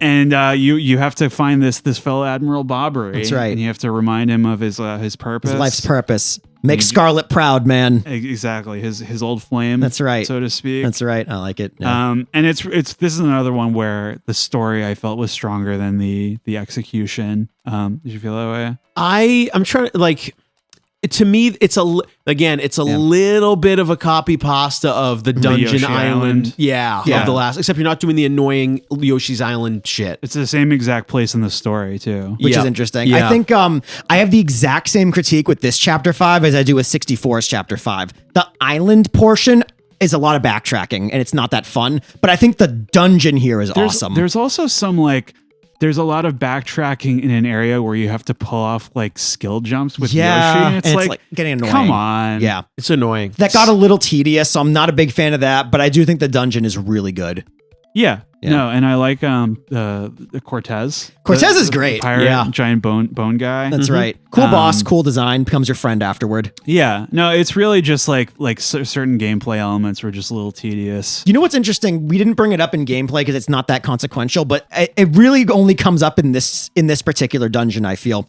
And you have to find this fellow Admiral Bobbery. That's right. And you have to remind him of his purpose. His life's purpose. Make Scarlet proud, man. Exactly. His old flame. That's right. So to speak. That's right. I like it. Yeah. And this is another one where the story I felt was stronger than the execution. Did you feel that way? I'm trying to like. To me, it's a little bit of a copy pasta of the Dungeon Yoshi Island. of the last. Except you're not doing the annoying Yoshi's Island shit. It's the same exact place in the story too. Which is interesting. Yeah. I think I have the exact same critique with this chapter 5 as I do with 64's chapter 5. The island portion is a lot of backtracking and it's not that fun, but I think the dungeon here is awesome. There's also some like there's a lot of backtracking in an area where you have to pull off like skill jumps with Yoshi. And it's like getting annoying. Come on. Yeah. It's annoying. That got a little tedious, so I'm not a big fan of that, but I do think the dungeon is really good. Yeah. No, and I like the Cortez. Cortez is great. Pirate giant bone guy. That's right. Cool boss, cool design, becomes your friend afterward. Yeah. No, it's really just like certain gameplay elements were just a little tedious. You know what's interesting? We didn't bring it up in gameplay because it's not that consequential, but it really only comes up in this particular dungeon, I feel.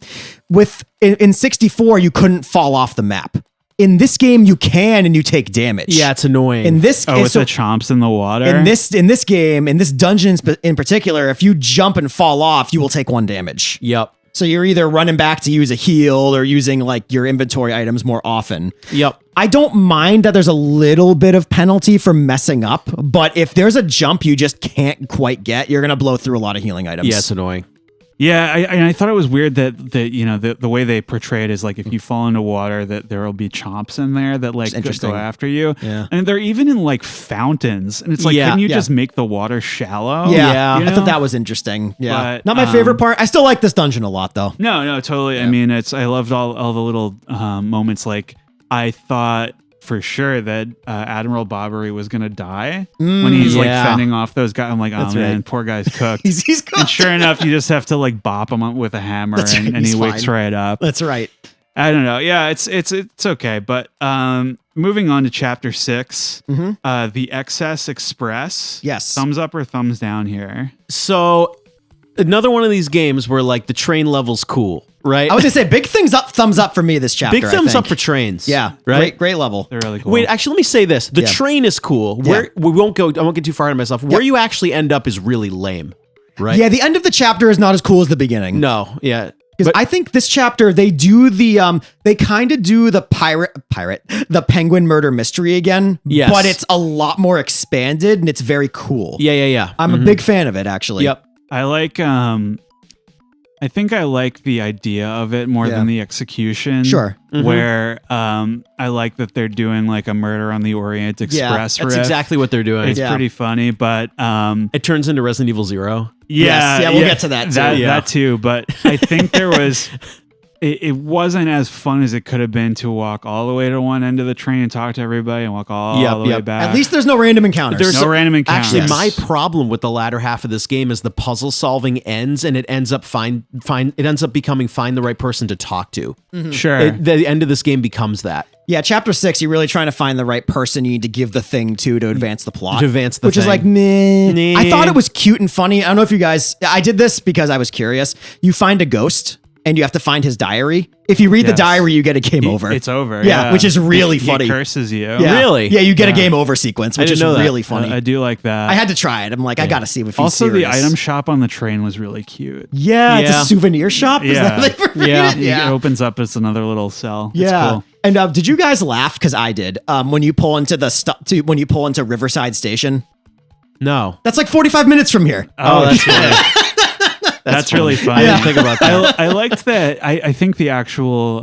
In 64, you couldn't fall off the map. In this game, you can, and you take damage. Yeah, it's annoying. In this, with the chomps in the water. In this game, in this dungeon in particular, if you jump and fall off, you will take 1 damage. Yep. So you're either running back to use a heal or using like your inventory items more often. Yep. I don't mind that there's a little bit of penalty for messing up, but if there's a jump you just can't quite get, you're gonna blow through a lot of healing items. Yeah, it's annoying. Yeah, I thought it was weird that the way they portray it is like if you fall into water that there will be chomps in there that like go after you. Yeah. And they're even in like fountains. And it's like, couldn't you just make the water shallow? Yeah. You know? I thought that was interesting. Yeah. But, not my favorite part. I still like this dungeon a lot though. No, totally. Yeah. I mean, I loved all the little moments. Like I thought for sure that Admiral Bobbery was gonna die when he's like fending off those guys. I'm like, oh man, poor guy's cooked. he's cooked. And sure enough, you just have to like bop him up with a hammer, and he wakes right up. That's right. I don't know. Yeah, it's okay. But moving on to chapter 6, the Excess Express. Yes. Thumbs up or thumbs down here? So another one of these games where like the train level's cool, right? I was gonna say big thumbs up for me this chapter. Big thumbs up for trains. Yeah, right. Great level. They're really cool. Wait, actually, let me say this: the train is cool. Where I won't get too far ahead of myself. Where you actually end up is really lame, right? Yeah, the end of the chapter is not as cool as the beginning. No, yeah. Because I think this chapter they kind of do the penguin murder mystery again. Yes. But it's a lot more expanded and it's very cool. Yeah. I'm a big fan of it actually. Yep. I like I think I like the idea of it more than the execution. Sure. Where I like that they're doing like a Murder on the Orient Express riff. That's exactly what they're doing. It's pretty funny, but it turns into Resident Evil 0. Yeah, we'll get to that too. That too, but I think there was it wasn't as fun as it could have been to walk all the way to one end of the train and talk to everybody and walk all the way back. At least there's no random encounters. There's no random encounters. Actually, my problem with the latter half of this game is the puzzle solving ends, and it ends up becoming find the right person to talk to. Mm-hmm. Sure. The end of this game becomes that. Yeah, chapter 6, you're really trying to find the right person you need to give the thing to advance the plot. Which is like, meh. I thought it was cute and funny. I don't know if you guys, I did this because I was curious. You find a ghost and you have to find his diary. If you read the diary, you get a game over. It's over. Yeah, which is really funny. He curses you. Yeah. Really? Yeah, you get a game over sequence, which is really funny. I do like that. I had to try it. I'm like, I got to see if he's also, serious. the item shop on the train was really cute. Yeah, it's a souvenir shop. Is that what they repeated? It opens up as another little cell. Yeah. It's cool. And did you guys laugh? Because I did. When you pull into when you pull into Riverside Station. No. That's like 45 minutes from here. Oh, that's funny. That's really fun. I didn't think about that. I liked that. I think the actual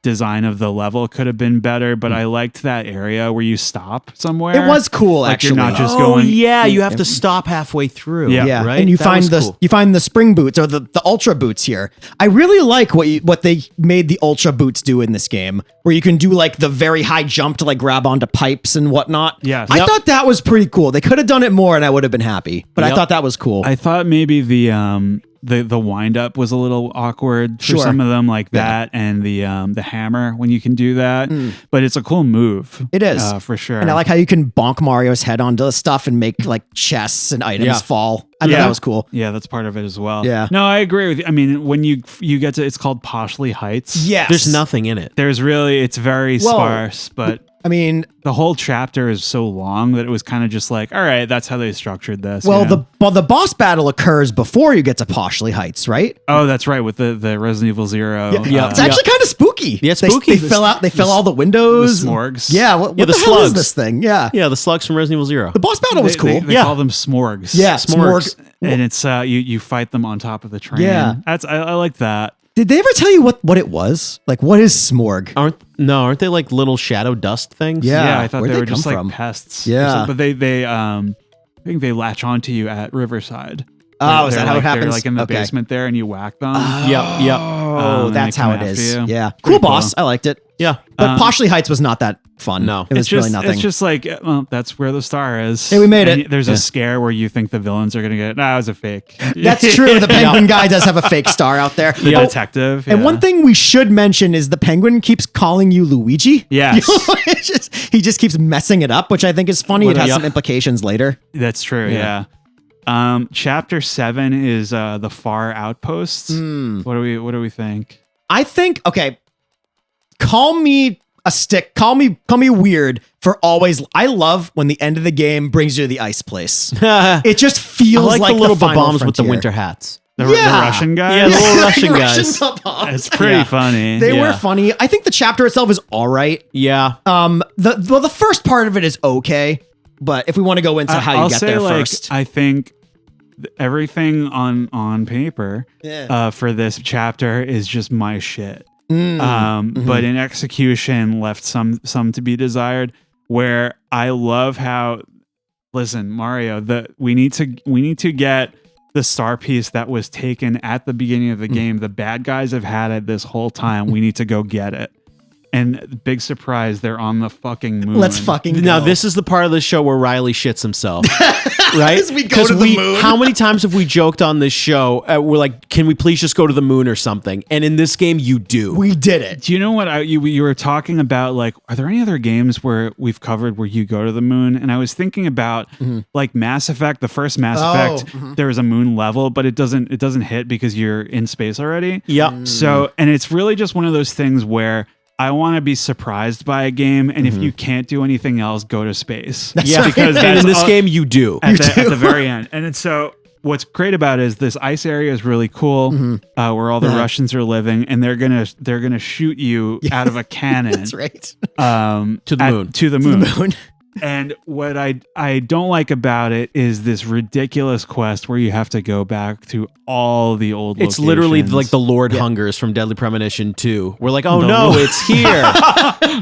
design of the level could have been better, but I liked that area where you stop somewhere. It was cool, like actually. You're not just Oh going. yeah, you have to stop halfway through. Yeah. right. And you That find was the cool. you find the spring boots or the ultra boots here. I really like what they made the ultra boots do in this game, where you can do like the very high jump to like grab onto pipes and whatnot. Yes. I Yep. thought that was pretty cool. They could have done it more, and I would have been happy. But I Yep. thought that was cool. I thought maybe the wind up was a little awkward for Sure. some of them, like that, and the hammer when you can do that. But it's a cool move. It is. For sure. and I like how you can bonk Mario's head onto the stuff and make like chests and items Yeah. fall. I thought Yeah. that was cool. Yeah, that's part of it as well. Yeah. No, I agree with you. I mean, when you get to, it's called Poshley Heights. Yes. There's nothing in it. There's really, it's very Well, sparse, but I mean, the whole chapter is so long that it was kind of just like, all right, that's how they structured this. well, you know? the boss battle occurs before you get to Poshley Heights, right? Oh, that's right, with the Resident Evil Zero. Yeah. It's actually kind of spooky. Yeah, it's They- spooky. They fill all the windows. the smorgs. Yeah. What Yeah, the the hell is slugs. this thing? Yeah. Yeah, the slugs from Resident Evil 0. The boss battle was cool. They Yeah. call them smorgs. Yeah, Smorgs. And it's you fight them on top of the train. Yeah. I like that. Did they ever tell you what it was? Like, what is smorg? Aren't they like little shadow dust things? Yeah. I thought Where'd they they were just come like from? pests. Yeah. But they I think they latch onto you at Riverside. Oh, is They're that how it like- happens? They're like in the Okay. basement there, and you whack them. Yep. Oh, and that's they how come it is. after you. Yeah. Pretty Cool boss. I liked it. Yeah. But Poshley Heights was not that fun. No. It was It's just, really nothing. It's just like, well, that's where the star is. Hey, we made And it. There's a scare where you think the villains are going to get it. Nah, it was a fake. That's true. The penguin guy does have a fake star out there. The Oh, detective. And yeah. one thing we should mention is the penguin keeps calling you Luigi. Yes. He just keeps messing it up, which I think is funny. It has some implications later. That's true. Yeah. Chapter 7 is the far outposts. What do we think? I think, okay, call me a stick. Call me weird for always. I love when the end of the game brings you to the ice place. It just I feels like like the little final bombs with the frontier. winter hats. The Yeah. Russian guy? Yeah, the little Russian guys. bombs. It's pretty Yeah. funny. They were Yeah. funny. I think the chapter itself is all right. Yeah. The first part of it is okay, but if we want to go into how you I'll get say, there like, first, I think everything on paper for this chapter is just my shit. But in execution left some to be desired, where I love how, listen, Mario, we need to get the star piece that was taken at the beginning of the game. The bad guys have had it this whole time. We need to go get it. And big surprise, they're on the fucking moon. let's fucking go. Now this is the part of the show where Riley shits himself, right? As we go to the moon. How many times have we joked on this show? We're like, can we please just go to the moon or something? And in this game, you do. We did it. Do you know what you were talking about? Like, are there any other games where we've covered where you go to the moon? And I was thinking about like Mass Effect, the first Mass Effect. There is a moon level, but it doesn't hit because you're in space already. Yep. So, and it's really just one of those things where I want to be surprised by a game, and if you can't do anything else, go to space. Yeah, because and that's in this all- game, you do. at the very end. And it's so what's great about it is this ice area is really cool, where all the Russians are living, and they're gonna shoot you out of a cannon. That's right. To the moon. To the moon. Moon. And what I don't like about it is this ridiculous quest where you have to go back to all the old It's literally locations. like the Lord Hungers from Deadly Premonition 2. We're like, oh The no, Lord- it's here.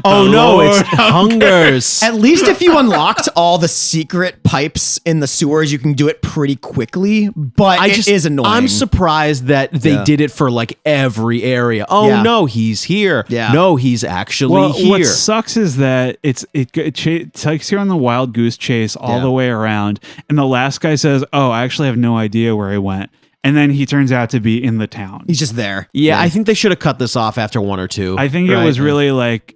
Oh no, it's Hungers. At least if you unlocked all the secret pipes in the sewers, you can do it pretty quickly. But it is annoying. I'm surprised that they Yeah. did it for like every area. Oh Yeah. no, he's here. Yeah. No, he's actually Well, here. what sucks is that it takes you on the wild goose chase all the way around, and the last guy says, "Oh, I actually have no idea where he went," and then he turns out to be in the town. He's just there. Yeah, I think they should have cut this off after one or two. I think right? it was really like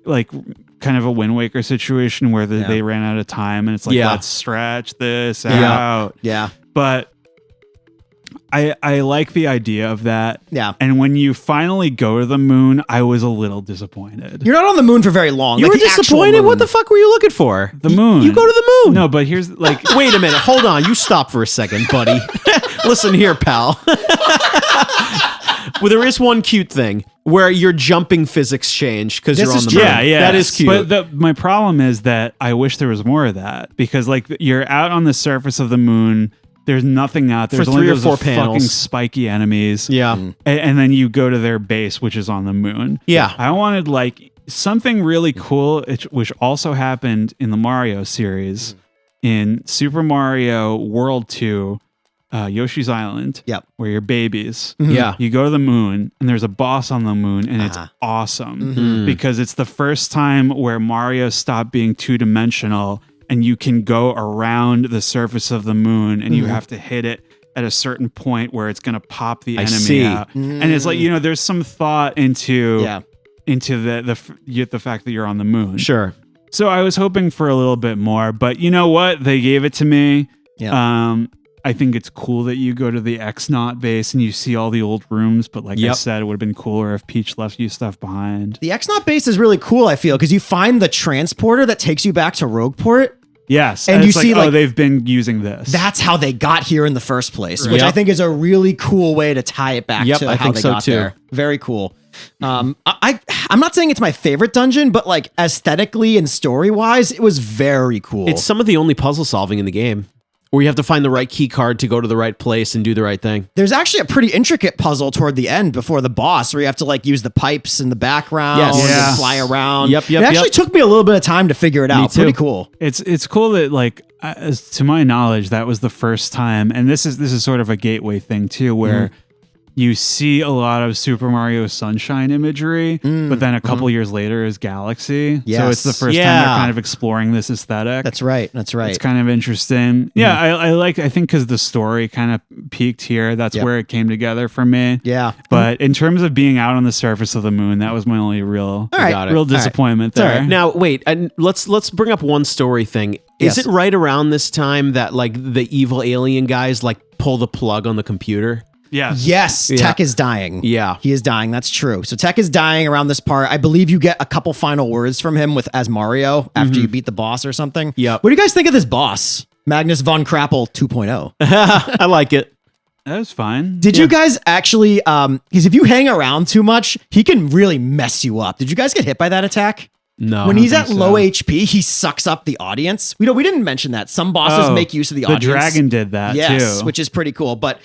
kind of a Wind Waker situation where they ran out of time, and it's like, let's stretch this out. Yeah. But I like the idea of that. Yeah. And when you finally go to the moon, I was a little disappointed. You're not on the moon for very long. You Like were the actual disappointed? moon. What the fuck were you looking for? The moon. You go to the moon. No, but here's like Wait a minute. Hold on. You stop for a second, buddy. Listen here, pal. Well, there is one cute thing where your jumping physics change because This you're on is the true. moon. Yeah. That is cute. But my problem is that I wish there was more of that because like you're out on the surface of the moon there's nothing out there. For There's only 3 or those 4 fucking panels. spiky enemies. Yeah. And then you go to their base, which is on the moon. Yeah. I wanted like something really cool, which also happened in the Mario series. In Super Mario World 2, Yoshi's Island, Yep. where you're babies. Yeah. You go to the moon, and there's a boss on the moon, and it's awesome because it's the first time where Mario stopped being two-dimensional, and you can go around the surface of the moon, and you have to hit it at a certain point where it's going to pop the enemy out. And it's like, there's some thought into the fact that you're on the moon. Sure. So I was hoping for a little bit more, but you know what? They gave it to me. Yeah. I think it's cool that you go to the X-Naut base and you see all the old rooms, but like I said, it would have been cooler if Peach left you stuff behind. The X-Naut base is really cool, I feel, because you find the transporter that takes you back to Rogueport. Yes. And you it's see, like, oh, they've been using this. That's how they got here in the first place, which Yep. I think is a really cool way to tie it back to I how think they so got too. there. Very cool. I'm not saying it's my favorite dungeon, but like aesthetically and story-wise, it was very cool. It's some of the only puzzle solving in the game where you have to find the right key card to go to the right place and do the right thing. There's actually a pretty intricate puzzle toward the end before the boss where you have to like use the pipes in the background and fly around. Yep. It actually took me a little bit of time to figure it out. too. Pretty cool. It's cool that like as to my knowledge that was the first time, and this is sort of a gateway thing too, where you see a lot of Super Mario Sunshine imagery, but then a couple years later is Galaxy. So Yes. it's the first time they're kind of exploring this aesthetic. That's right. It's kind of interesting. Yeah, I think because the story kind of peaked here. That's where it came together for me. Yeah. But in terms of being out on the surface of the moon, that was my only real disappointment there. right. Now, wait, and let's bring up one story thing. Is it right around this time that like the evil alien guys like pull the plug on the computer? Yes, Tech is dying. Yeah. He is dying. That's true. So Tech is dying around this part. I believe you get a couple final words from him as Mario after you beat the boss or something. Yep. What do you guys think of this boss? Magnus von Crapple 2.0. I like it. That was fine. Did you guys actually, because if you hang around too much, he can really mess you up. Did you guys get hit by that attack? No. When he's at low HP, he sucks up the audience. We didn't mention that. Some bosses make use of the audience. The dragon did that too. Which is pretty cool. But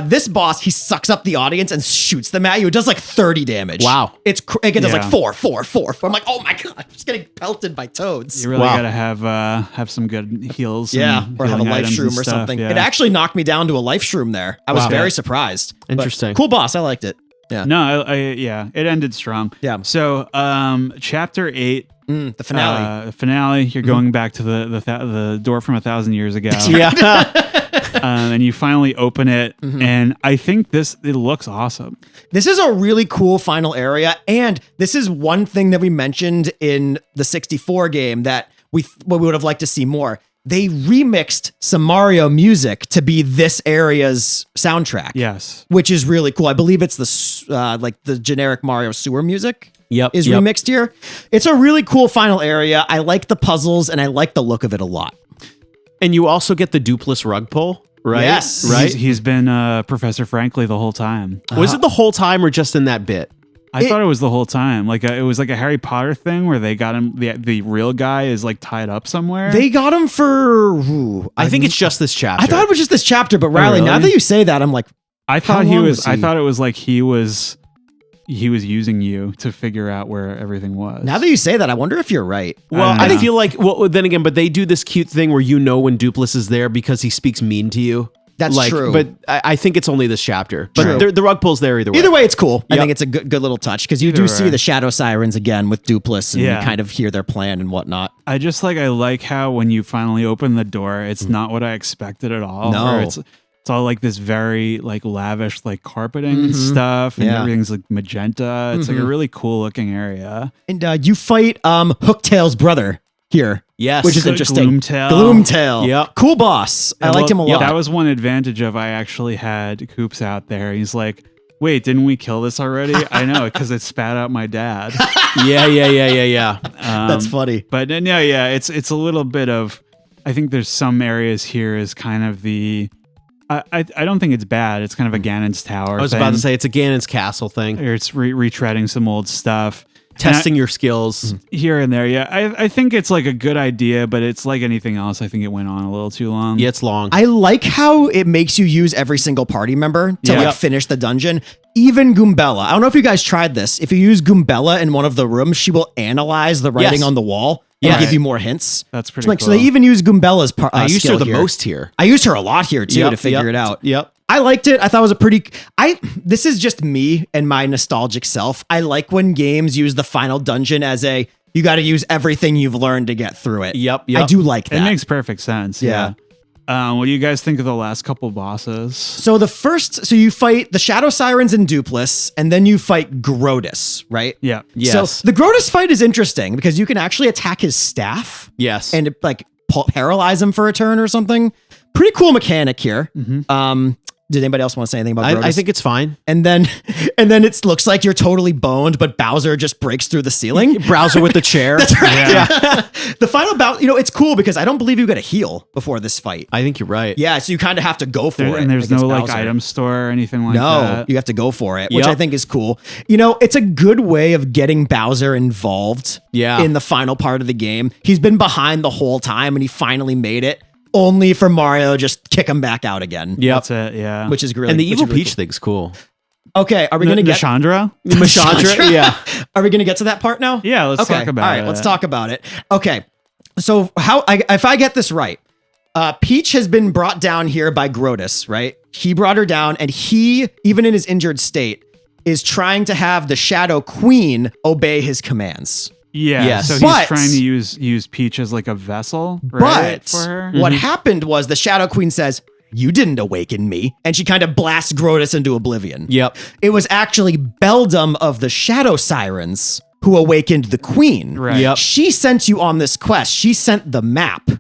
this boss, he sucks up the audience and shoots them at you. It does like 30 damage. Wow. It does like 4. I'm like, oh my God, I'm just getting pelted by toads. You really gotta have some good heals. Or have a healing life items and shroom or stuff, something. yeah. It actually knocked me down to a life shroom there. I was very surprised. But Interesting. cool boss. I liked it. Yeah. No, it ended strong. Yeah. So, chapter 8. The finale. The finale. You're going back to the door from 1,000 years ago. And you finally open it, and I think it looks awesome. This is a really cool final area, and this is one thing that we mentioned in the 64 game that we would have liked to see more. They remixed some Mario music to be this area's soundtrack. Yes. Which is really cool. I believe it's the generic Mario sewer music. Is remixed here. It's a really cool final area. I like the puzzles and I like the look of it a lot. And you also get the dupless rug pull, right? Yes. Right? He's been Professor Frankly the whole time. Was it the whole time or just in that bit? I thought it was the whole time. Like it was like a Harry Potter thing where they got him. The real guy is like tied up somewhere. They got him for. I think it's just this chapter. I thought it was just this chapter, but Riley, really? now that you say that, I'm like, I thought how long was I he? thought it was like he was using you to figure out where everything was. now that you say that, I wonder if you're right. Well, I don't I know. feel like, then again, but they do this cute thing where when Dupless is there because he speaks mean to you. That's true. But I think it's only this chapter. True. But the rug pull's there either way. Either way, it's cool. I Yep. think it's a good little touch because you Either do see way. the Shadow Sirens again with Dupless and Yeah. you kind of hear their plan and whatnot. I like how when you finally open the door, it's not what I expected at all. No. Where it's all like this very like lavish like carpeting and stuff, and Yeah. everything's like magenta. It's like a really cool looking area. And you fight Hooktail's brother here. Yes. Which is Gl- interesting. Gloomtail. Gloomtail. Yep. Cool boss. I liked him a lot. That was one advantage of I actually had Coops out there. He's like, wait, didn't we kill this already? I know, because it spat out my dad. Yeah. That's funny. But it's a little bit of, I think there's some areas here is kind of the, I don't think it's bad. It's kind of a Ganon's Tower I was about to say it's a Ganon's Castle thing. Or it's retreading some old stuff. testing your skills. Here and there, yeah. I think it's like a good idea, but it's like anything else. I think it went on a little too long. Yeah, it's long. I like how it makes you use every single party member to Yeah. finish the dungeon. Even Goombella. I don't know if you guys tried this. If you use Goombella in one of the rooms, she will analyze the writing Yes. on the wall and Yes. give you more hints. That's pretty So cool. they even use Goombella's I used her skill the here. most here. I used her a lot here too to figure it out. Yep. I liked it. I thought it was a pretty. This is just me and my nostalgic self. I like when games use the final dungeon as you got to use everything you've learned to get through it. Yep. I do like that. It makes perfect sense. Yeah. What do you guys think of the last couple bosses? So you fight the Shadow Sirens in Dupless, and then you fight Grotus, right? Yeah. Yes. So the Grotus fight is interesting because you can actually attack his staff Yes. and paralyze him for a turn or something. Pretty cool mechanic here. Did anybody else want to say anything about Grotus? I think it's fine. And then it looks like you're totally boned, but Bowser just breaks through the ceiling. Browser with the chair. That's right. Yeah. The final bout, it's cool because I don't believe you get a heal before this fight. I think you're right. Yeah, so you kind of have to go for it. And there's against no like Bowser. item store or anything like No, that. you have to go for it, which Yep. I think is cool. It's a good way of getting Bowser involved Yeah. in the final part of the game. He's been behind the whole time and he finally made it, only for Mario to just kick him back out again. Yep. That's it. Yeah. Which is really And the which Evil is really Peach thing's cool. cool. Okay, are we going to get Chandra? Machandra? Yeah. Are we going to get to that part now? Yeah, let's Okay. talk about All right, it. let's talk about it. Okay. So if I get this right, Peach has been brought down here by Grotus, right? He brought her down, and he, even in his injured state, is trying to have the Shadow Queen obey his commands. Yeah. Yes. So he's But- trying to use Peach as like a vessel, right? But For her. what happened was the Shadow Queen says, "You didn't awaken me," and she kind of blasts Grotus into oblivion. Yep. It was actually Beldum of the Shadow Sirens who awakened the Queen. Right. Yep. She sent you on this quest. She sent the map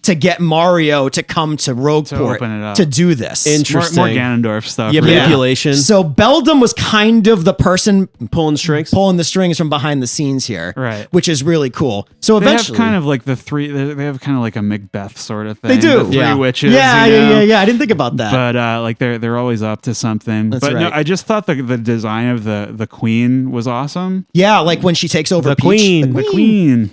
to get Mario to come to Rogueport open it up. to do this. Interesting. More Ganondorf stuff. Yeah, right? manipulation. So Beldum was kind of the person Pulling strings. pulling the strings from behind the scenes here, Right. which is really cool. So They eventually, have kind of like the three. They have kind of like a Macbeth sort of thing. They do. The three Yeah. witches. yeah, you know? yeah. I didn't think about that. But like they're always up to something. That's but no, right. I just thought the design of the queen was awesome. Yeah, like when she takes over The Peach. Queen. The queen.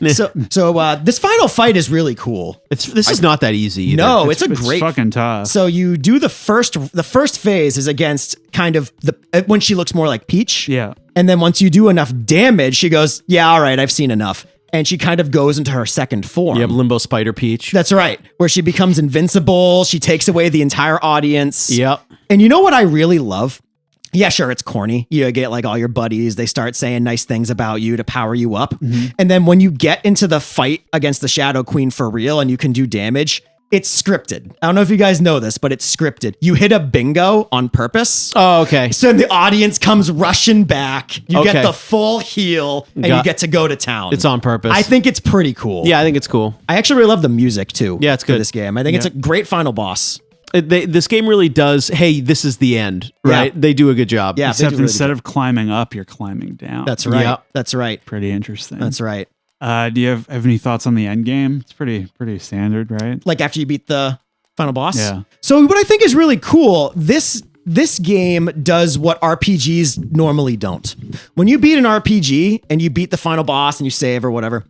So this final fight is really cool. This is not that easy either. No, it's a It's great. fucking tough. So you do the first phase is against kind of when she looks more like Peach. Yeah. And then once you do enough damage, she goes, "Yeah, all right, I've seen enough." And she kind of goes into her second form. You have Limbo Spider Peach. That's right, where she becomes invincible. She takes away the entire audience. Yep. And you know what I really love? Yeah, sure, it's corny. You get like all your buddies, they start saying nice things about you to power you up. And then when you get into the fight against the Shadow Queen for real and you can do damage, it's scripted. I don't know if you guys know this, but it's scripted. You hit a bingo on purpose. Oh, okay. So the audience comes rushing back. You Okay. get the full heal and you get to go to town. It's on purpose. I think it's pretty cool. Yeah, I think it's cool. I actually really love the music too. Yeah, it's for good. this game. I think it's a great final boss. This game really does. Hey, this is the end, right? Yeah. They do a good job. Yeah, they Except do really instead good. of climbing up, you're climbing down. That's right. Yeah. That's right. pretty interesting. That's right. Do you have any thoughts on the end game? It's pretty standard, right? Like after you beat the final boss. Yeah. So what I think is really cool, this game does what RPGs normally don't. When you beat an RPG and you beat the final boss and you save or whatever,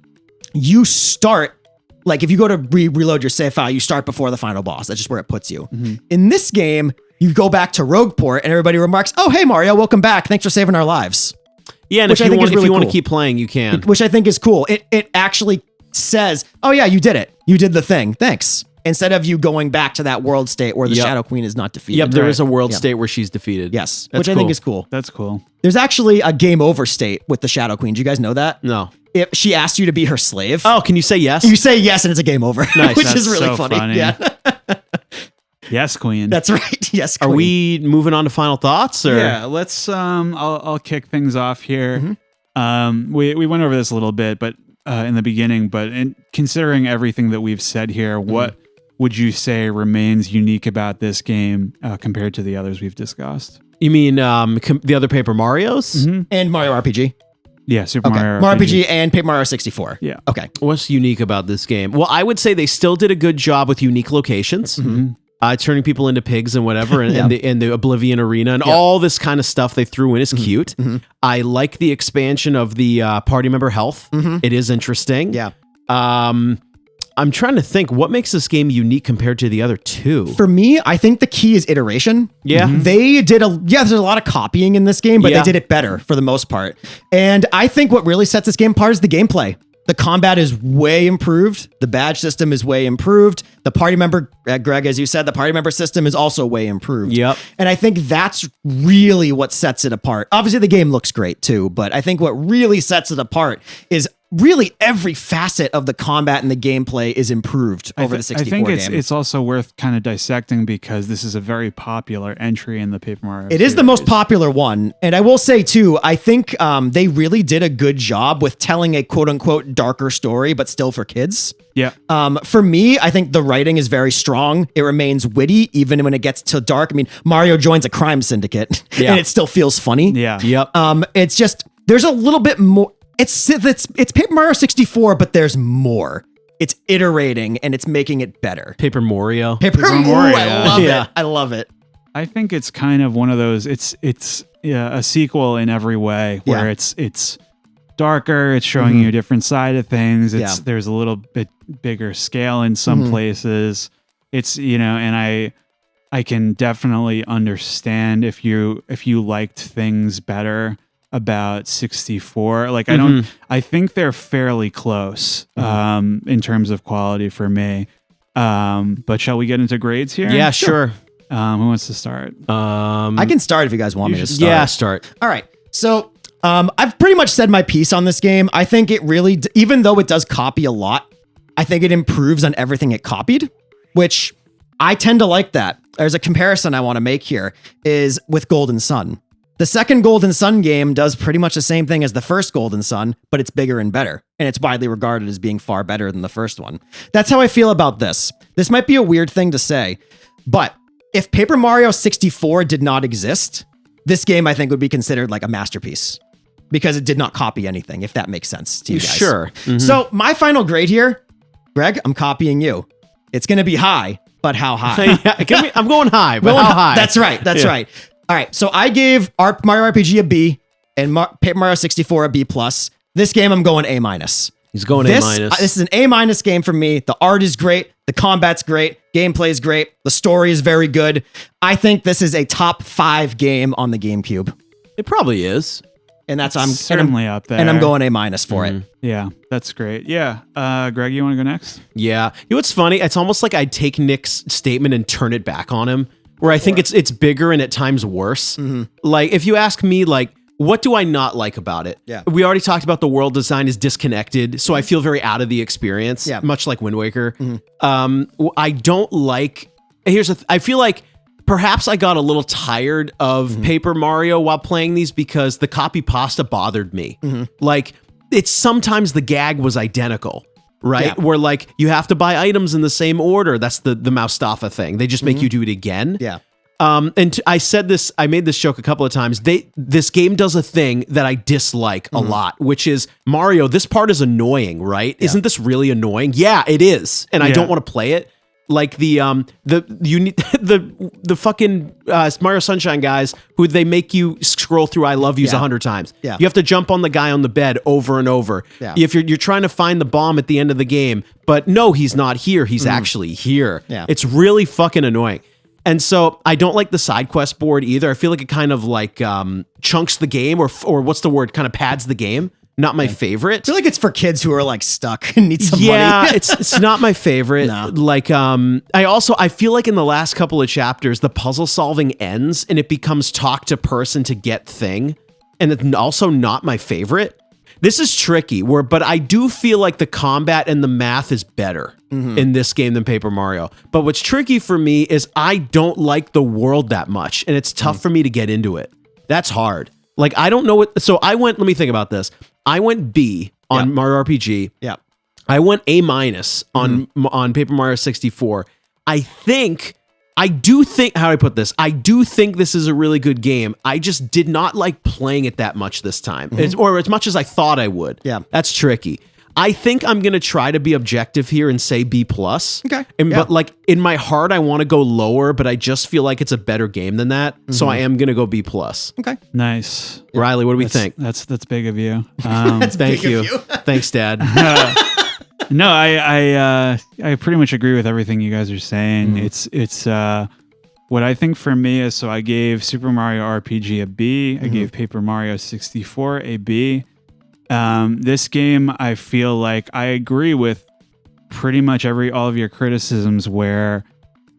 you start, like if you go to reload your save file, you start before the final boss. That's just where it puts you. In this game, you go back to Rogueport and everybody remarks, "Oh, hey Mario, welcome back. Thanks for saving our lives." Yeah, and Which if I you think want, is really if you want to cool. keep playing, you can. Which I think is cool. It actually says, "Oh yeah, you did it. You did the thing. Thanks." Instead of you going back to that world state where the Yep. Shadow Queen is not defeated. Yep, there is a world Yeah. state where she's defeated. Yes, That's which I think cool. is cool. That's cool. There's actually a game over state with the Shadow Queen. Do you guys know that? No. If she asks you to be her slave, Oh, can you say yes? you say yes and it's a game over. Nice. Which That's is really so funny. funny. Yeah, Yes, queen. that's right. Yes. Are Queen. we moving on to final thoughts? Or? Yeah, let's I'll kick things off here. We went over this a little bit, but in the beginning, but considering everything that we've said here, what would you say remains unique about this game compared to the others we've discussed? You mean the other Paper Marios? And Mario RPG? Yeah, Super Okay. Mario RPG and Paper Mario 64. Yeah. Okay. What's unique about this game? Well, I would say they still did a good job with unique locations. turning people into pigs and whatever, and the Oblivion Arena and all this kind of stuff they threw in is cute. I like the expansion of the party member health. It is interesting. Yeah. I'm trying to think what makes this game unique compared to the other two. For me, I think the key is iteration. Yeah. They did there's a lot of copying in this game, but they did it better for the most part. And I think what really sets this game apart is the gameplay. The combat is way improved. The badge system is way improved. The party member, Greg, as you said, the party member system is also way improved. Yep. And I think that's really what sets it apart. Obviously, the game looks great too, but I think what really sets it apart is really every facet of the combat and the gameplay is improved over the 64 game. I think game. it's also worth kind of dissecting because this is a very popular entry in the Paper Mario It is the most popular one. And I will say too, I think they really did a good job with telling a quote unquote darker story, but still for kids. Yeah. For me, I think the writing is very strong. It remains witty even when it gets to dark. I mean, Mario joins a crime syndicate and it still feels funny. Yeah. Yep. It's just, there's a little bit more. It's Paper Mario 64, but there's more. It's iterating and it's making it better. Paper Mario. Paper Mario. I love it. I love it. I think it's kind of one of those. It's a sequel in every way, where it's darker. It's showing you a different side of things. There's a little bit bigger scale in some places. It's and I can definitely understand if you liked things better about 64. Like I think they're fairly close in terms of quality for me. But shall we get into grades here? Yeah, sure. Who wants to start? I can start if you guys want me to start. Yeah, start. All right. So I've pretty much said my piece on this game. I think it really, even though it does copy a lot, I think it improves on everything it copied, which I tend to like that. There's a comparison I want to make here is with Golden Sun. The second Golden Sun game does pretty much the same thing as the first Golden Sun, but it's bigger and better. And it's widely regarded as being far better than the first one. That's how I feel about this. This might be a weird thing to say, but if Paper Mario 64 did not exist, this game I think would be considered like a masterpiece because it did not copy anything, if that makes sense to you guys. Sure. So my final grade here, Greg, I'm copying you. It's going to be high, but how high? I'm going high, but how high? That's right. That's right. All right, so I gave Mario RPG a B and Paper Mario 64 a B+. This game, I'm going A-. He's going A-. This is an A- game for me. The art is great. The combat's great. Gameplay is great. The story is very good. I think this is a top 5 game on the GameCube. It probably is. And that's certainly up there. And I'm going A- for it. Yeah, that's great. Yeah. Greg, you want to go next? Yeah. You know what's funny? It's almost like I'd take Nick's statement and turn it back on him. Where I think it's bigger and at times worse. Like if you ask me, like, what do I not like about it? Yeah. We already talked about the world design is disconnected, so I feel very out of the experience. Yeah. Much like Wind Waker. I don't like. I feel like perhaps I got a little tired of Paper Mario while playing these because the copy pasta bothered me. Like it's sometimes the gag was identical. Right? Yeah. Where like you have to buy items in the same order. That's the Moustafa thing. They just make you do it again. Yeah. I made this joke a couple of times. This game does a thing that I dislike a lot, which is Mario, this part is annoying, right? Yeah. Isn't this really annoying? Yeah, it is. And I don't want to play it. Like the fucking Mario Sunshine guys who they make you scroll through I love yous 100 times. Yeah. You have to jump on the guy on the bed over and over. Yeah. If you're trying to find the bomb at the end of the game, but no, he's not here. He's actually here. Yeah. It's really fucking annoying. And so I don't like the side quest board either. I feel like it kind of like chunks the game or what's the word? Kind of pads the game. Not my favorite. I feel like it's for kids who are like stuck and need some money. Yeah, it's not my favorite. No. Like I feel like in the last couple of chapters the puzzle solving ends and it becomes talk to person to get thing, and it's also not my favorite. This is tricky, but I do feel like the combat and the math is better in this game than Paper Mario. But what's tricky for me is I don't like the world that much, and it's tough for me to get into it. That's hard. Like I don't know what. So I went. Let me think about this. I went B on Mario RPG. Yeah. I went A- on Paper Mario 64. I do think, how do I put this? I do think this is a really good game. I just did not like playing it that much this time. Or as much as I thought I would. Yeah. That's tricky. I think I'm gonna try to be objective here and say B+. Okay. But like in my heart, I want to go lower, but I just feel like it's a better game than that. So I am gonna go B+. Okay. Nice. Riley, what do we think? That's big of you. That's Thank big you. of you. Thanks, Dad. No, I pretty much agree with everything you guys are saying. It's what I think for me is, so I gave Super Mario RPG a B. I gave Paper Mario 64 a B. This game, I feel like I agree with pretty much all of your criticisms, where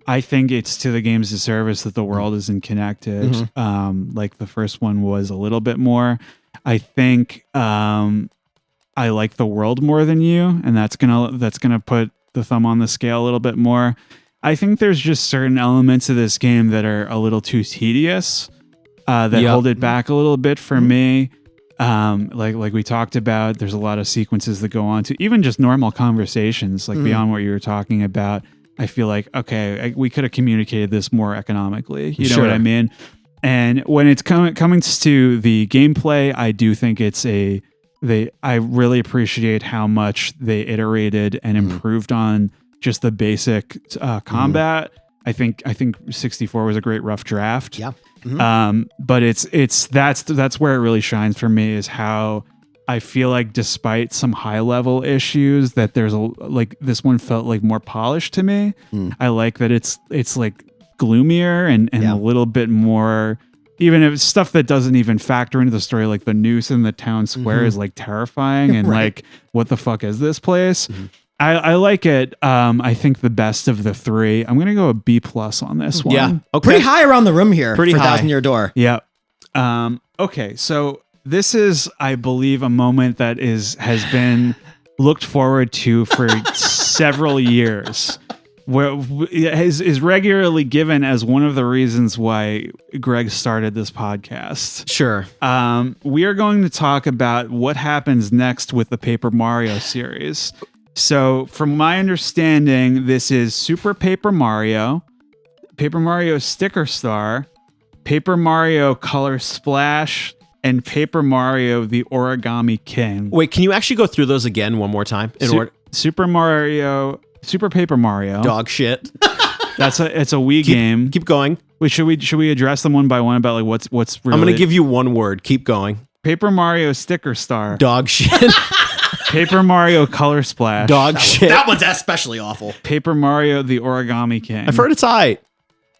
I think it's to the game's disservice that the world isn't connected. Like the first one was a little bit more. I think I like the world more than you, and that's gonna put the thumb on the scale a little bit more. I think there's just certain elements of this game that are a little too tedious, that hold it back a little bit for me. Like we talked about, there's a lot of sequences that go on to even just normal conversations, like beyond what you were talking about. I feel like, okay, we could have communicated this more economically. You know what I mean? And when it's coming to the gameplay, I do think I really appreciate how much they iterated and improved on just the basic combat. I think 64 was a great rough draft. Yeah. But that's where it really shines for me, is how I feel like despite some high level issues, that there's like this one felt like more polished to me. I like that it's like gloomier and a little bit more, even if it's stuff that doesn't even factor into the story, like the noose in the town square is like terrifying and like, what the fuck is this place? I like it. I think the best of the three. I'm gonna go a B+ on this one. Yeah, okay. Pretty high around the room here Pretty for high. 1,000 Year Door. Yeah. Okay, so this is, I believe, a moment that has been looked forward to for several years. Where is regularly given as one of the reasons why Greg started this podcast. Sure. We are going to talk about what happens next with the Paper Mario series. So, from my understanding, this is Super Paper Mario, Paper Mario Sticker Star, Paper Mario Color Splash, and Paper Mario the Origami King. Wait, can you actually go through those again one more time? Super Paper Mario. Dog shit. It's a Wii game. Keep going. Wait, should we address them one by one about like what's really? I'm going to give you one word. Keep going. Paper Mario Sticker Star. Dog shit. Paper Mario Color Splash. Dog shit. That one's especially awful. Paper Mario the Origami King. I've heard it's aight.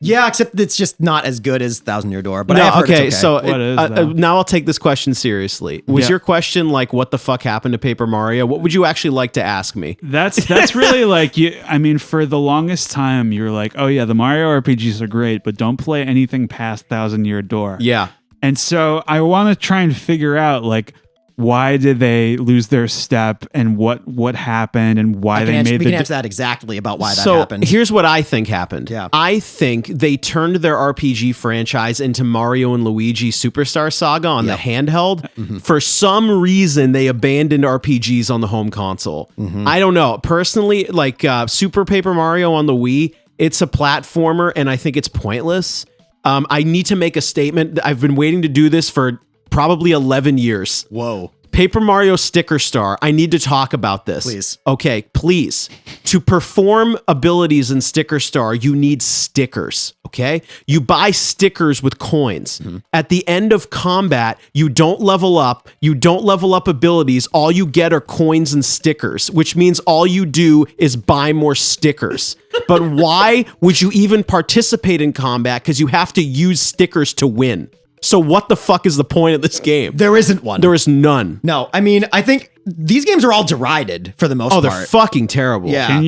Yeah, except it's just not as good as 1,000 Year Door. But No, I have heard okay, it's so What is that? now I'll take this question seriously. Was your question like, what the fuck happened to Paper Mario? What would you actually like to ask me? That's really like you. I mean, for the longest time, you're like, oh yeah, the Mario RPGs are great, but don't play anything past 1,000 Year Door. Yeah. And so I want to try and figure out like, why did they lose their step, and what happened, and why they made we can answer that exactly about why that So happened. here's what I think happened. Yeah. I think they turned their RPG franchise into Mario and Luigi Superstar Saga on the handheld. For some reason, they abandoned RPGs on the home console. I don't know. Personally, like Super Paper Mario on the Wii, it's a platformer, and I think it's pointless. I need to make a statement. I've been waiting to do this for probably 11 years. Whoa. Paper Mario Sticker Star. I need to talk about this. Please. Okay, please. To perform abilities in Sticker Star, you need stickers, okay? You buy stickers with coins. At the end of combat, you don't level up. You don't level up abilities. All you get are coins and stickers, which means all you do is buy more stickers. But why would you even participate in combat? Because you have to use stickers to win. So what the fuck is the point of this game? There isn't one. There is none. No, I mean, I think these games are all derided for the most Oh, part. they're fucking terrible. Yeah. Can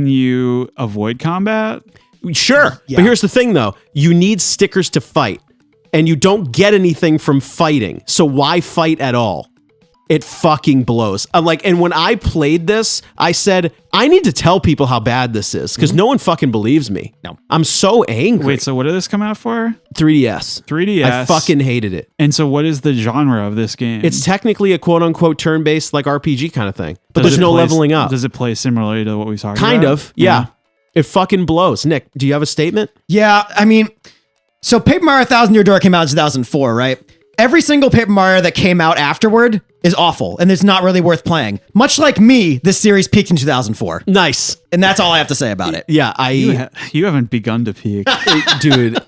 you avoid combat? Sure. Yeah. But here's the thing, though. You need stickers to fight, and you don't get anything from fighting. So why fight at all? It fucking blows. And when I played this, I said, I need to tell people how bad this is, because no one fucking believes me. No. I'm so angry. Wait, so what did this come out for? 3DS. 3DS. I fucking hated it. And so what is the genre of this game? It's technically a quote-unquote turn-based like RPG kind of thing. But Does there's it no play- leveling up. Does it play similarly to what we talked about? Kind of, yeah. It fucking blows. Nick, do you have a statement? Yeah, I mean, so Paper Mario 1,000 Year Door came out in 2004, right? Every single Paper Mario that came out afterward is awful and it's not really worth playing. Much like me, this series peaked in 2004. Nice. And that's all I have to say about it. Yeah, You haven't begun to peak. dude,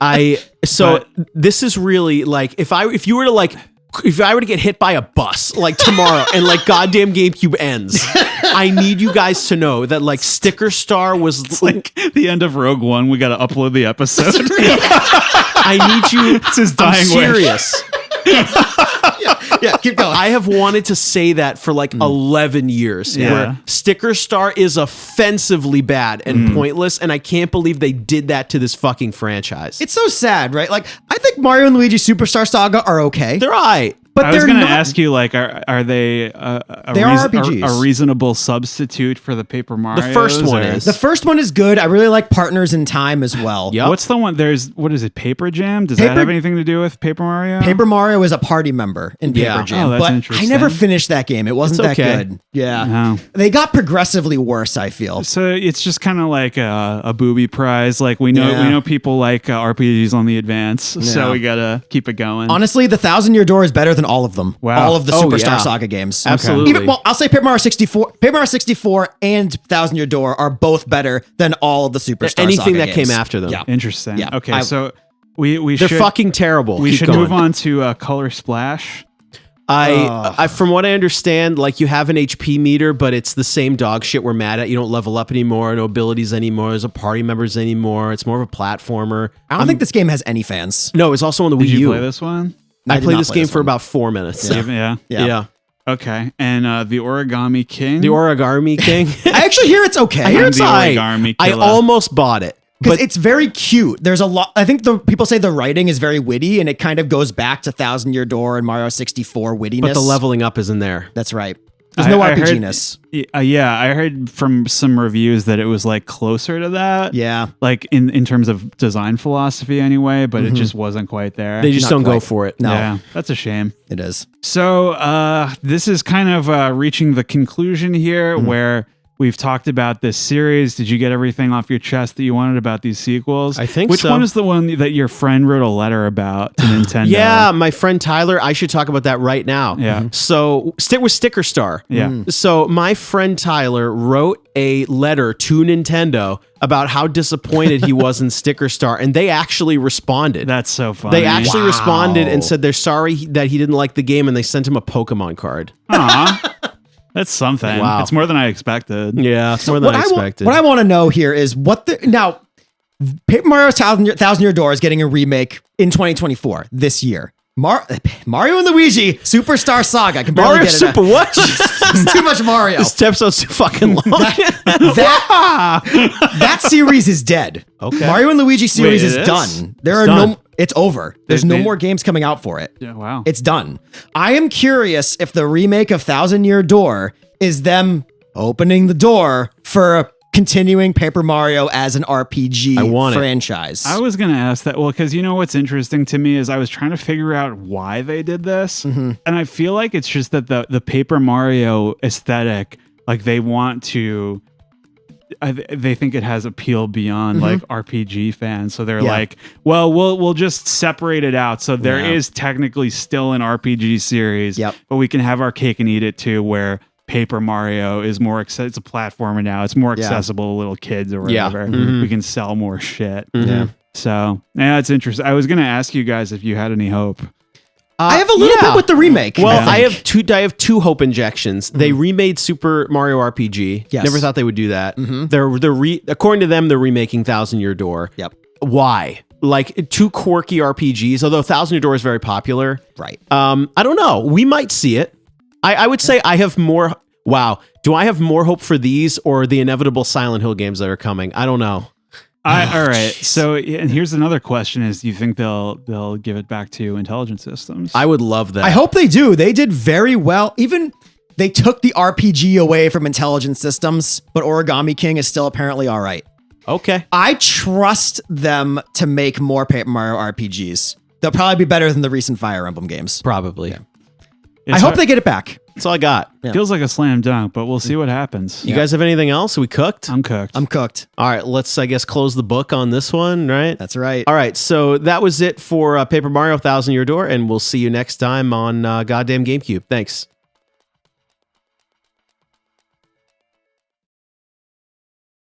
this is really like if I were to get hit by a bus like tomorrow and like goddamn GameCube ends, I need you guys to know that like Sticker Star was It's like the end of Rogue One. We got to upload the episode. I need you. It's his dying I'm serious. Yeah, keep going. I have wanted to say that for like 11 years. Yeah. Where Sticker Star is offensively bad and pointless, and I can't believe they did that to this fucking franchise. It's so sad, right? Like, I think Mario and Luigi Superstar Saga are okay. They're all right. But I was they're going to not- ask you, like, are they They are RPGs. a reasonable substitute for the Paper Mario? The first one is. The first one is good. I really like Partners in Time as well. Yep. What's the one? What is it? Paper Jam? Does Paper- that have anything to do with Paper Mario? Paper Mario is a party member in Paper Yeah. Jam. Oh, that's but interesting. I never finished that game. It wasn't It's okay. that good. Yeah. No. They got progressively worse, I feel. So it's just kind of like a booby prize. Like we Yeah. know people like RPGs on the advance, so we gotta keep it going. Honestly, the 1,000-Year Door is better than all of them. Wow. All of the Oh, Superstar yeah. Saga games. Absolutely. Even, well, I'll say Paper Mario 64 and 1,000-Year Door are both better than all of the Superstar Anything Saga that games. came after them. Yeah. Interesting. Yeah. Okay, so we They're should fucking terrible. we Keep should going. move on to Color Splash. I from what I understand, like you have an HP meter, but it's the same dog shit we're mad at. You don't level up anymore, no abilities anymore, there's no party members anymore. It's more of a platformer. I don't think this game has any fans. No, it's also on the Wii Did you U. play this one? I I did played not this play game this for one. about 4 minutes. Yeah. Yeah. Okay, and the Origami King. The Origami King. I actually hear it's okay. I hear it's the alright. Origami I Killer. almost bought it. Because But it's very cute. There's a lot. I think the people say the writing is very witty, and it kind of goes back to 1,000-Year Door and Mario 64 wittiness. the leveling up isn't there. That's right. There's no I heard- RPG-ness. Yeah, I heard from some reviews that it was like closer to that. Yeah. Like in terms of design philosophy anyway, but it just wasn't quite there. They just Not don't go quite. for it. No. Yeah, that's a shame. It is. So this is kind of reaching the conclusion here where we've talked about this series. Did you get everything off your chest that you wanted about these sequels? I think Which so. one is the one that your friend wrote a letter about to Nintendo? Yeah, my friend Tyler, I should talk about that right now. Yeah. So stick with Sticker Star. Yeah. So my friend Tyler wrote a letter to Nintendo about how disappointed he was in Sticker Star, and they actually responded. That's so funny. They actually Wow. responded and said they're sorry that he didn't like the game, and they sent him a Pokemon card. Aw, that's something. Wow. It's more than I expected. Yeah, it's more than I expected. What I want to know here is now, Paper Mario 1,000-Year Door is getting a remake in 2024 this year. Mario and Luigi Superstar Saga. I can barely Mario get it Super out. what? It's too much Mario. This episode's too fucking long. That series is dead. Okay. Mario and Luigi series Wait, is it is? done. done. It's over. There's no they- more games coming out for it. Yeah, wow. It's done. I am curious if the remake of 1,000-Year Door is them opening the door for a continuing Paper Mario as an RPG I want it. franchise. I was going to ask that. Well, because you know what's interesting to me is I was trying to figure out why they did this. And I feel like it's just that the Paper Mario aesthetic, like they want to, they think it has appeal beyond like RPG fans. So they're Yeah. like, well, we'll just separate it out. So there Yeah. is technically still an RPG series, Yep. but we can have our cake and eat it too, where Paper Mario is more it's a platformer now. It's more Yeah. accessible to little kids or Yeah. whatever. Mhm. We can sell more shit. Yeah. So yeah, it's interesting. I was gonna ask you guys if you had any hope. I have a little yeah. bit with the remake. Well, Yeah. I have two hope injections. They remade Super Mario RPG. Yes. Never thought they would do that. They're according to them, they're remaking 1,000-Year Door. Yep. Why? Like two quirky RPGs, although 1,000-Year Door is very popular. Right. I don't know. We might see it. I would say I have more. Wow. Do I have more hope for these or the inevitable Silent Hill games that are coming? I don't know. All right. So and here's another question: is do you think they'll give it back to Intelligent Systems? I would love that. I hope they do. They did very well. Even they took the RPG away from Intelligent Systems, but Origami King is still apparently all right. Okay. I trust them to make more Paper Mario RPGs. They'll probably be better than the recent Fire Emblem games. Probably. I hope they get it back. That's all I got. Yeah. feels like a slam dunk, but we'll see what happens. You guys have anything else? Are we cooked? I'm cooked. I'm cooked. All right. Let's, I guess, close the book on this one, right? That's right. All right, so that was it for Paper Mario 1,000-Year Door, and we'll see you next time on Goddamn GameCube. Thanks.